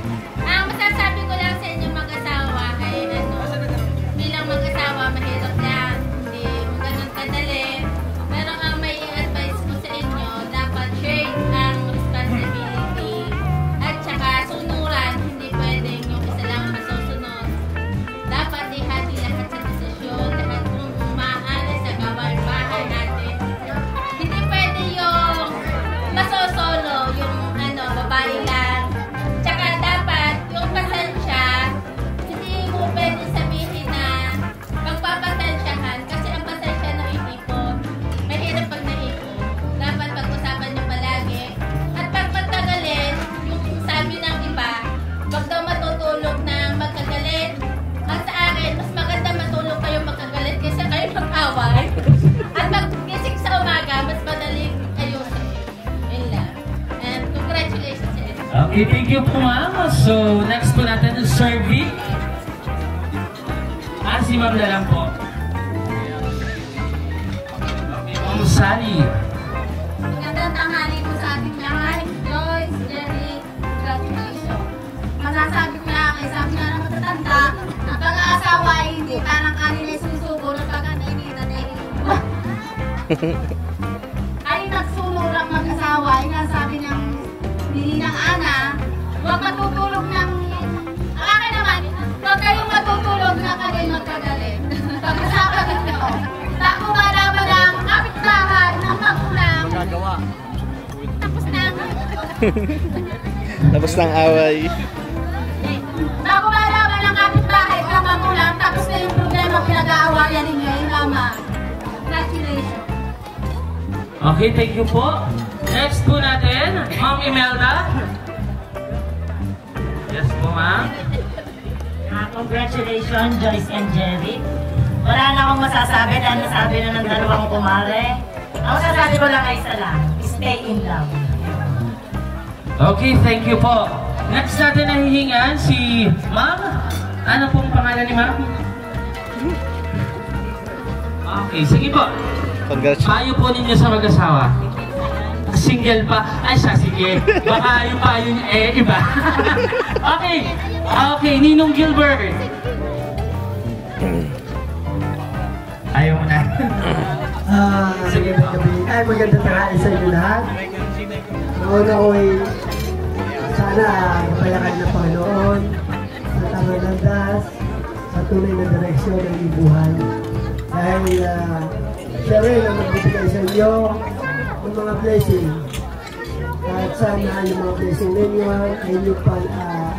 Okay, thank you po ma'am. So, next po natin is serving. Si ma'am na lang po. Okay, Ma'am Sally. Magandang tanghali po sa ating lahat. Joyce, Jerry, congratulations. Masasabi ko lang, sabi nga ng matatanda, ang pag-aasawa ay hindi parang kanina susubo ng pag-animita dahil ay nagsulurang mag-asawa, ay nasabi ng Ninang Ana, huwag matutulog ng ang akin naman, huwag kayong matutulog na kayo magkagaling. Pag-asawa ninyo, tako malaman ang kapitbahay ng magulang. Tapos na. Tapos ng away. Tako malaman ang kapitbahay ng magulang, tapos na yung problema pinag-aawayan ninyo, yung mama. Congratulations. Okay, thank you po. Next po natin, Ma'am Imelda. Yes po, ma'am. Congratulations, Joyce and Jerry. Wala na akong masasabi dahil nasabi na ng dalawang kumare. Ang masasabi ko lang ay isa lang, stay in love. Okay, thank you po. Next natin nahihingan si Ma'am. Ano pong pangalan ni Ma'am? Okay, sige po. Congratulations. Payo po ninyo sa mag-asawa. Single pa? Ay, siya, sige. Baka yung payo niya, iba. Okay. Okay, Ninong Gilbert. Ayaw mo na. Sige po. Ay, maganda tanghali sa inyo lahat. Noon ako ay sana kapalakan ng Panginoon sa tamang landas, sa tunay na direksyon ng ibuhay. Dahil siya rin ang magbibigay sa inyo ng mga blessing. At sana yung mga blessing ninyo ay inyong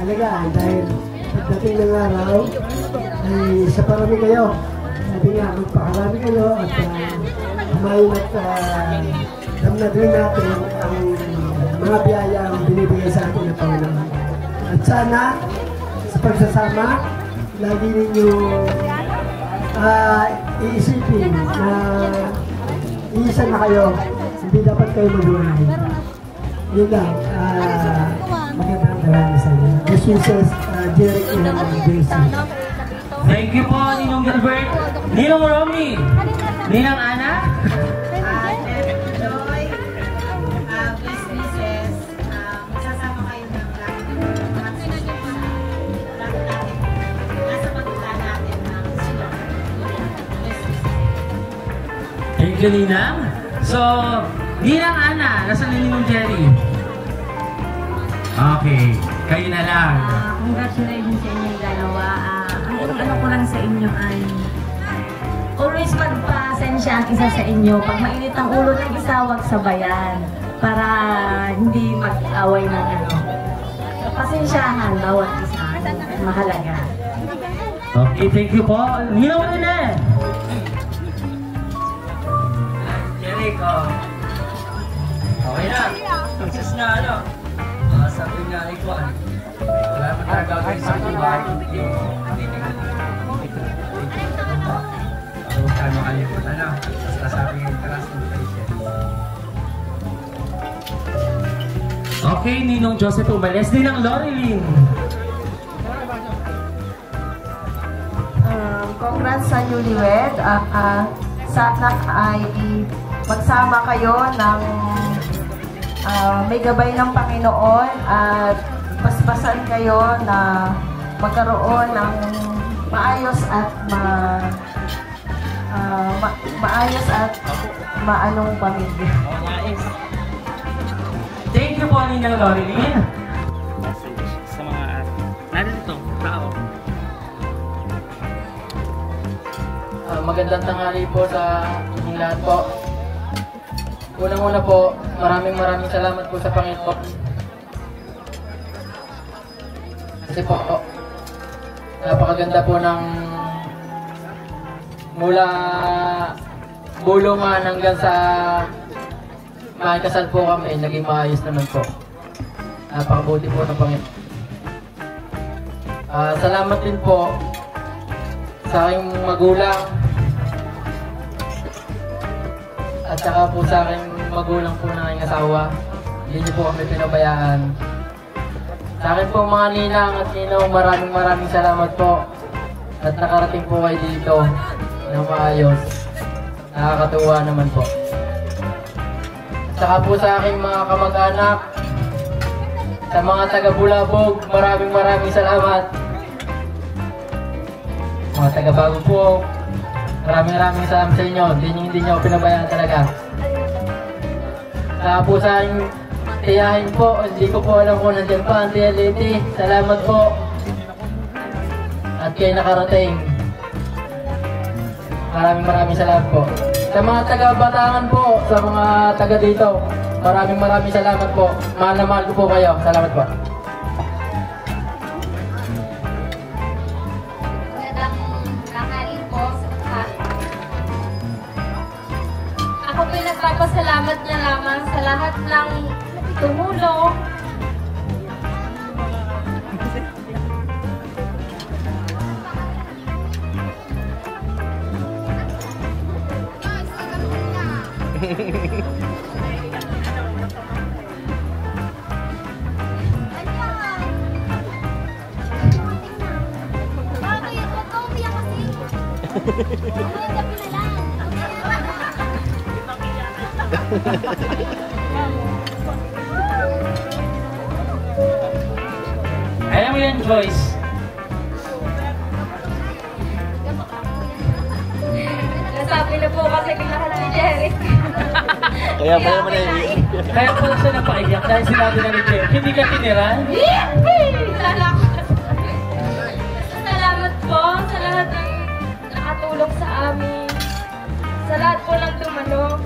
alagaan dahil pagdating ng araw ay sa parami kayo. Sabi nga, magpakarami kayo at kumain at damnad rin natin ang mga biyaya ang binibigay sa atin ng Panginoon. At sana sa pagsasama, lagi ninyo iisipin na iisa na kayo, hindi dapat kayo mag-uulay. Yun lang, magandang talangin sa inyo. This wishes, Jerry and Gracie. Thank you po, Ninong Gilbert. Ninong Romy. Ninang Ana. Joy, best wishes, magsasama kayo ng lahat ng mga susunod. Lahat natin, nasa pagkita natin ng sila. Best wishes. Thank you, Ninang. So, Ninang Ana, nasa Ninong Jerry. Okay, kayo na lang. Congratulations sa inyong dalawa. Ano ko lang sa inyo ay always magpasensya ang isa sa inyo. Pag mainit ang ulo ng isa, huwag sabayan para hindi mag-away ng pasensyahan bawat isa. Mahalaga. Okay, thank you po. Ninong Ana. Jericho. Okay na. Success na sabi nga ito wala naman tayo gagawin sa iba. Hindi huwag tayo makalimutan basta sabi nga yung trust and patience. Okay, Ninong Joseph Umales. Ninang Loreline. Congrats sa newlywed. Sana ay magsama kayo ng may gabay ng Panginoon at paspasan kayo na magkaroon ng maayos at maanong pamilya. Thank you po, Ninang Loreline. Sa mga narito, tao. Magandang tanghali po sa inyong lahat po. Unang-una po, maraming salamat po sa Panginoon. Kasi po, napakaganda po ng mula bulungan hanggang sa makikasal po kami, naging maayos naman po. Napakabuti po ng Panginoon. Salamat din po sa aking magulang at saka po sa aking magulang po ng aking asawa. Hindi niyo po kami pinabayaan. Sa akin po mga ninang at ninong, maraming salamat po. At nakarating po kayo dito ng maayos. Nakakatuwa naman po. Saka po sa aking mga kamag-anak, sa mga taga-Bulabog, maraming salamat. Mga taga-Bago po, maraming salamat sa inyo. Hindi nyo pinabayaan talaga. Saka po sa aking tiyahin po, hindi ko po alam kung nandiyan pa ang Tia Liti. Salamat po. At kayo nakarating. Maraming salamat po. Sa mga taga-Batangan po, sa mga taga dito, maraming salamat po. Mahal na mahal ko po kayo. Salamat po. Magandang po sa lahat. Ako po'y nagpapasalamat na lamang sa lahat ng tumulong. Alam mo yan, Joyce? Nasabi na po kasi kinahan ni Jerry. Kaya pala mo na yun. Kaya pala siya napaiyak dahil sinabi na ni Jerry, hindi ka tiniran? Salamat po sa lahat ng nakatulong sa amin. Sa lahat po ng dumano.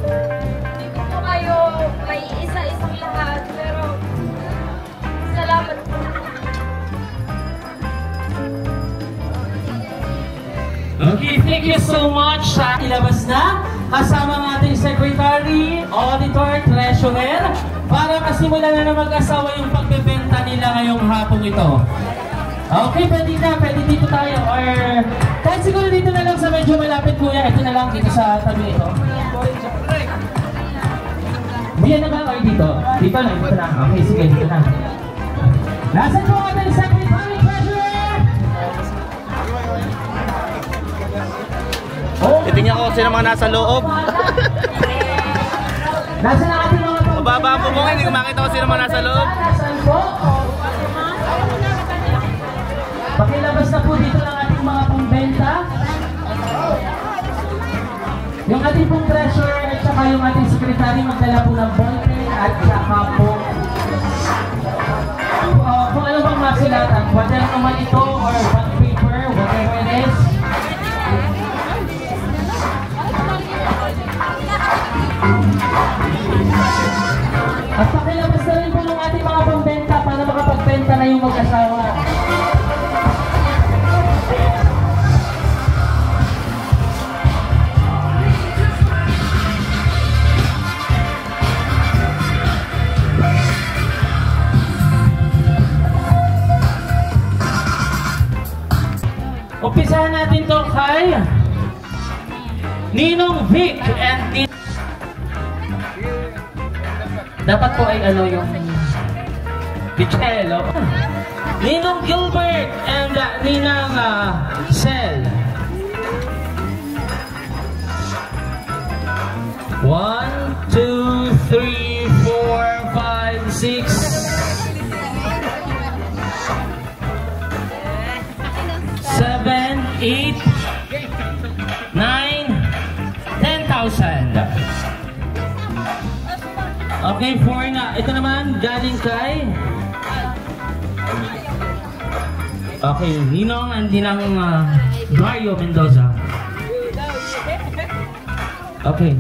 Hindi ko po kayo may isa-isang lahat, pero salamat po. Okay, thank you so much. Sa ilabas na, kasama ng ating secretary, auditor, treasurer, para masimulan na mag-asawa yung pagbebenta nila ngayong hapong ito. Okay, pwede dito tayo. Or kahit siguro dito na lang sa medyo malapit, kuya. Ito na lang, dito sa tabi ito. Diyan na ba? Or dito? Dito na. Okay, sige, dito na. Nasaan po ating secretary, treasurer? Titingnan ko sino mga nasa loob. Nasaan ang ating mga pambenta? Mababa ang bubong, hindi ko makita ko sino mga nasa loob. Nasaan po? Pakilabas na po dito ng ating mga pambenta. Yung ating pong treasurer at saka yung ating secretary magdala po ng ballpen at saka po kung ano bang masulatan, whether naman ito or what paper, whatever it is. At pakilabas na rin po ng ating mga pambenta para makapagbenta na yung mag-asawa. Umpisahan natin to kay Ninong Vic and dapat po ay ano yung Pichelo. Ninong Gilbert and Ninang Sel. 1, 2, 3, 4, 5, 6 7, 8, 9, 10,000. Okay, 4 na. Ito naman, galing kay okay, Ninong and Ninang Mario Mendoza. Okay,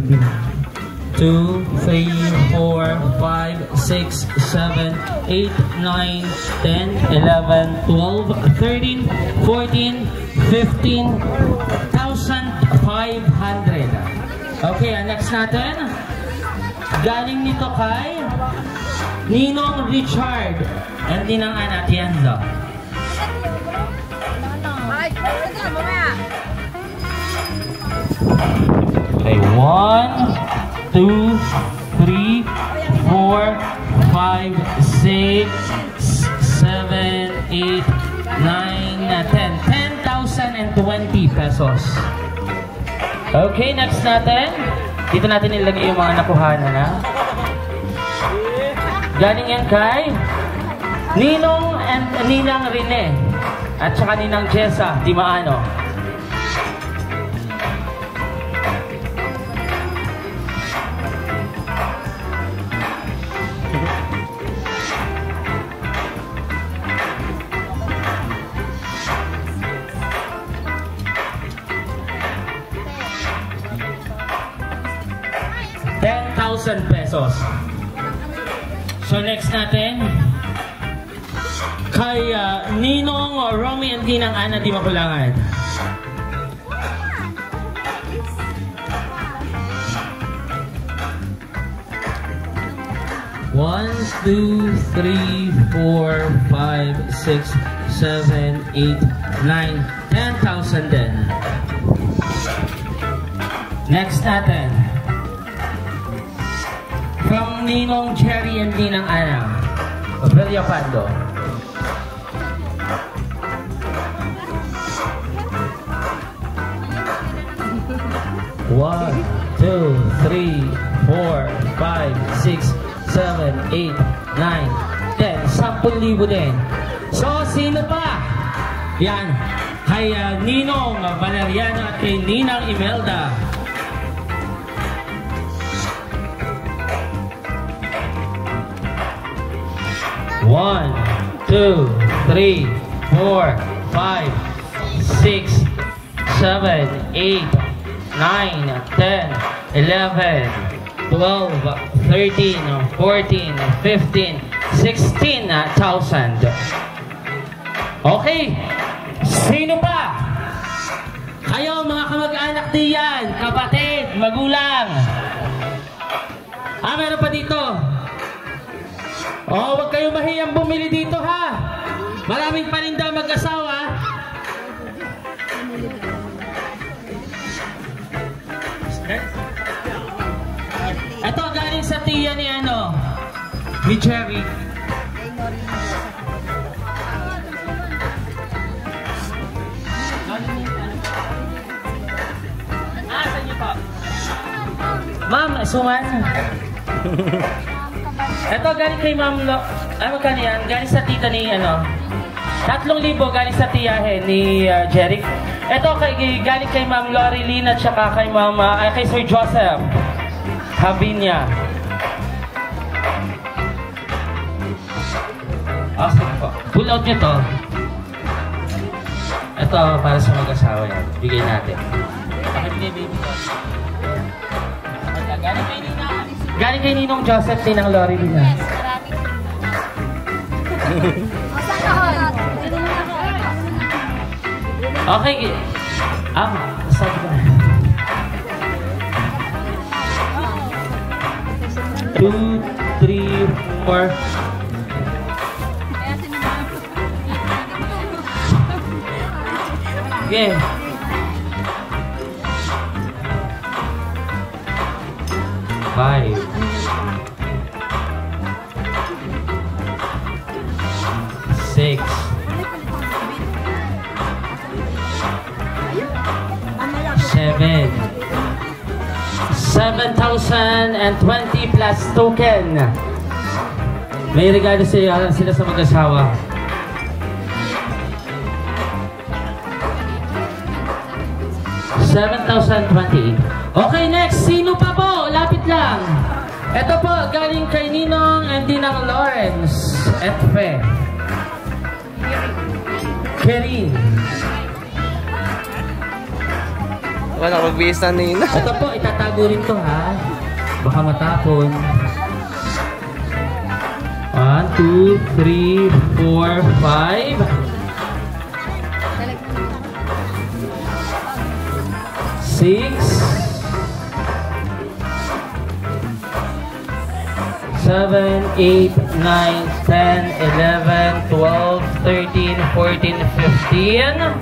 2, 3, 4, 5, 6, 7, 8, 9, 10, 11, 12, 13, 14, 15,500. Okay, next natin. Galing nito kay Ninong Richard and Ninang Ana Tienzo. Okay, 1, 2, 3, 4, 5, 6, 7, 8, 9, 10. 10,020 pesos. Okay, next natin. Dito natin ilagay yung mga nakuhanan na. Galing yan kay Ninong and Ninang Rene at saka Ninang Jessa Dimaano. Pesos. So next natin kay Ninong Romy and Ninang Ana Di Makulangan. One, 2, 3, 4, 5, 6, 7, 8, 9, 10,000 din. Next natin from Ninong Jerry and Ninang Ana, Villapando. One, 2, 3, 4, 5, 6, 7, 8, 9, 10. 10,000 din. So, sino pa? Yan. Kay Ninong Valeriano at kay Ninang Imelda. One, 2, 3, 4, 5, 6, 7, 8, 9, 10, 11, 12, 13, 14, 15, 16,000. Okay. Sino pa? Kayo mga kamag-anak diyan, kapatid, magulang. Meron pa dito. Oh, huwag kayong mahiyang bumili dito ha. Maraming paninda mag-asawa. Ito galing sa tiya ni ni Jerry. Saan niyo pa? Ma'am, suman. Ito galing kay Ma'am magkano yan? Galing sa tita ni 3,000 galing sa tiyahe ni Jerry. Ito galing kay Ma'am Lorilyn at saka kay kay Sir Joseph Habinya. Sige po. Pull out nyo to. Ito para sa mag-asawa yan. Bigay natin. Pakibigay baby ko. Galing kay Ninong Joseph, Ninang Lorilyn. Yes, okay. Sabi ko na. 2, 3, 4. Okay. 5. 6. 7. 7,020 plus token. May regalo sila sa mag-asawa. $7,028. Okay, next. Sino pa po? Lapit lang. Ito po, galing kay Ninong and Ninang Lawrence at Fe. Kerin. Wala, magbihis na Nina. Ito po, itatago rin to ha. Baka matapon. 1, 2, 3, 4, 5. 6, 7, 8, 9, 10, 11, 12, 13, 14, 15,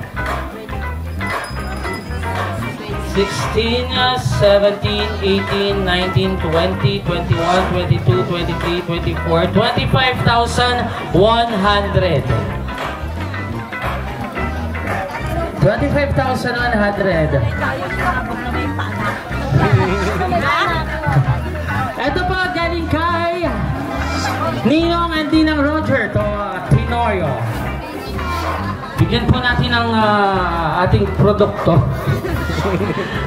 16, 17, 18, 19, 20, 21, 22, 23, 24, 25,100. 25,100. Ito po, galing kay Ninong and Dinang Roger to Tinorio. Bigyan po natin ang ating produkto.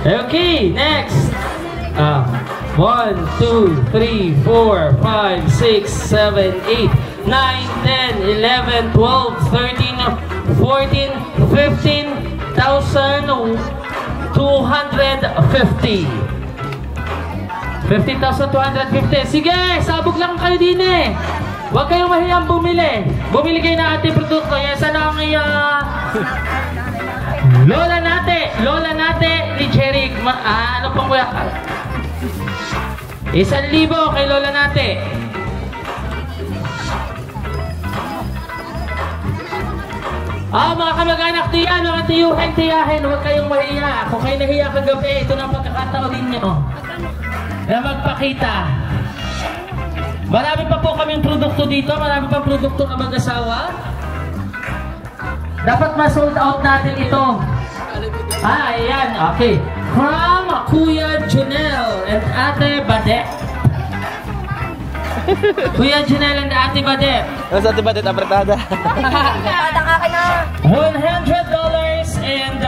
Okay, next. 1, 2, 3, 4, 5, 6, 7, 8, 9, 10, 11, 12, 13, 14, 15,250. 15,250. Sige, sabog lang kayo din eh. Huwag kayong mahiyang bumili. Bumili kayo ng ating produkto. Yan, sana ang Lola natin ni Jerry. Ano pong kuya? 1,000 kay Lola natin. Mga kamag-anak diyan, mga tiyahin, huwag kayong mahiya. Kung kayo nahiya kagabi, ito na ang pagkakataon ninyo na magpakita. Marami pa po kaming produkto dito, marami pa produkto na mag-asawa. Dapat ma-sold out natin ito. Ayan, okay. From Kuya Junel and Ate Badet. Kuya Junel and Ate Badet. Sa Ate Badet, apretada. $100 and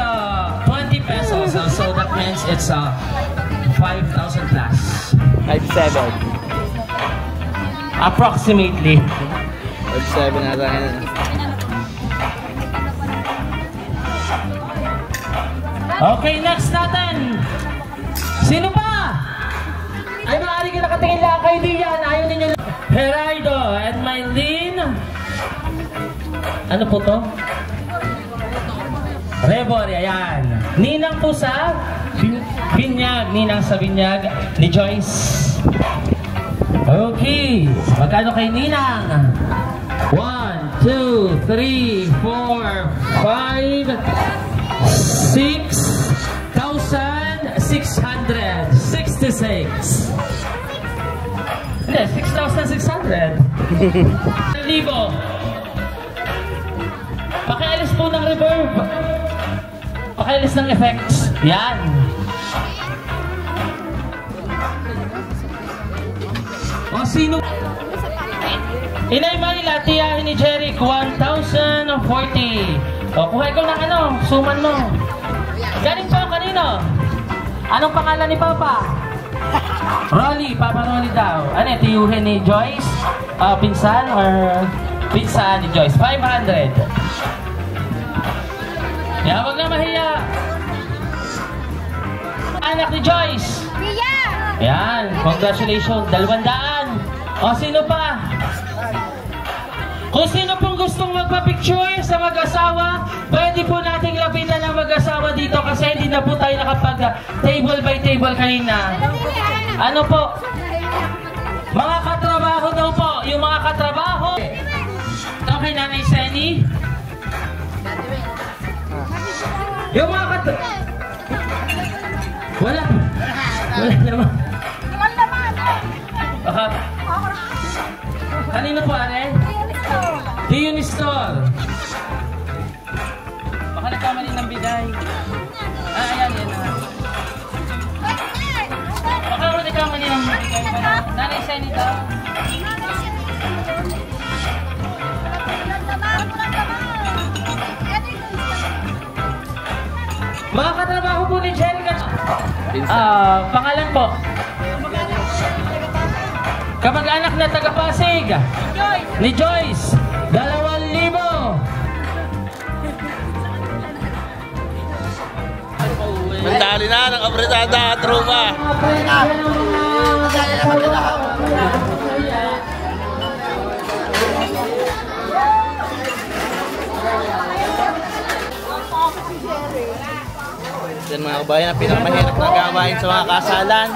20 pesos. So that means it's 5,000 plus. 5,700. Approximately. 5,700 ata yan. Okay, next natin. Sino pa? Ay, maaari ka nakatingin lang kayo diyan. Ayaw ninyo lang. Gerardo and Mylene. Ano po to? Rebori, ayan. Ninang po sa Binyag. Ninang sa Binyag ni Joyce. Okay. Magkano kay Ninang? 1, 2, 3, 4, 5, 6,666. Hindi, 6,600. 1,000. Pakialis po ng reverb. Pakialis ng effects. Yan. O sino? Inay Manila, tiyahin ni Jeric, 1,040. O, kuha ikaw ng suman mo. Galing pa kanino? Anong pangalan ni Papa? Rolly, Papa Rolly daw. Ano, tiyuhin ni Joyce? Pinsan or pinsan ni Joyce? 500. Yan, wag na mahiya. Anak ni Joyce. Yan, congratulations. 200. O, sino pa? Kung sino pong gustong magpa-picture sa mag-asawa, pwede po nating lapitan ang mag-asawa dito kasi hindi na po tayo nakapag-table by table kanina. Ano po? Mga katrabaho daw po. Yung mga katrabaho. Okay, Nanay Senny. Yung mga katrabaho. Wala naman. Baka. Kanino po, Ane? Dion Store. Baka nagkamali ng biday. Ayan, yan na. Baka nagkamali ng biday. Nanay Senny daw. Mga katrabaho po ni Jerica. Pangalan po. Kamag-anak na taga-Pasig ni Joyce, 2,000. Mandali na ng apretada at Roma. Yan mga kabayan, ang pinakamahirap na gawain sa mga kasalan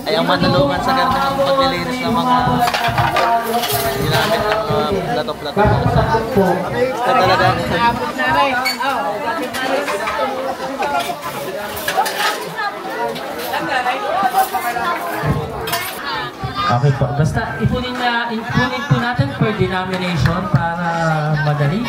ay ang manulungan sa gardeng paglilinis ng mga ginamit ng mga plato-plato. Ito talaga. Okay po. Basta ipunin po natin per denomination para madali.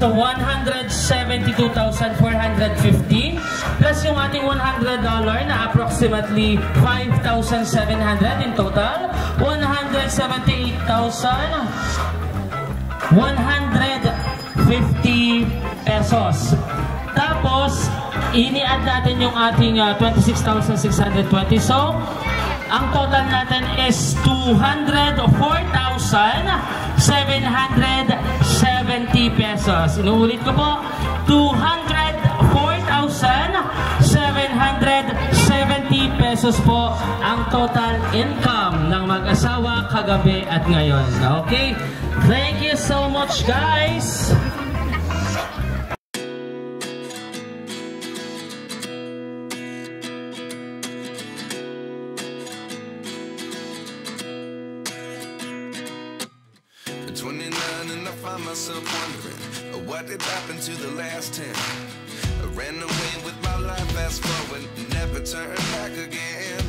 So 172,450 plus yung ating $100 na approximately 5,700 in total. 178,150 pesos. Tapos, ini-add natin yung ating 26,620. So, ang total natin is 204,770 pesos. Inuulit ko po, 204,770 pesos po ang total income ng mag-asawa kagabi at ngayon. Okay? Thank you so much, guys! At 29 and I find myself wondering what did happen to the last 10. I ran away with my life, fast forward, never turn back again.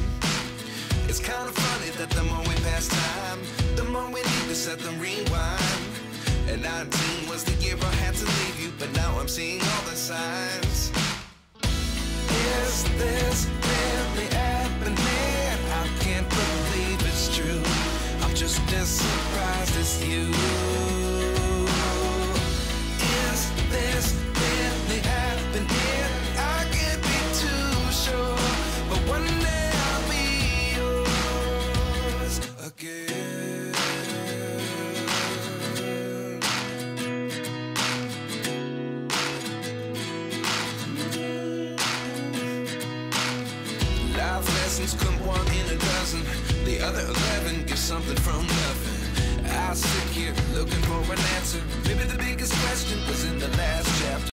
It's kind of funny that the more we pass time, the more we need to set the rewind. And 19 was the year I had to leave you, but now I'm seeing all the signs. Is this really happening? I can't believe it's true. I'm just as surprised as you. Is this really happening? I can't be too sure, but one day I'll be yours again. Life lessons come one in a dozen. The other 11 get something from nothing. I sit here looking for an answer. Maybe the biggest question was in the last chapter.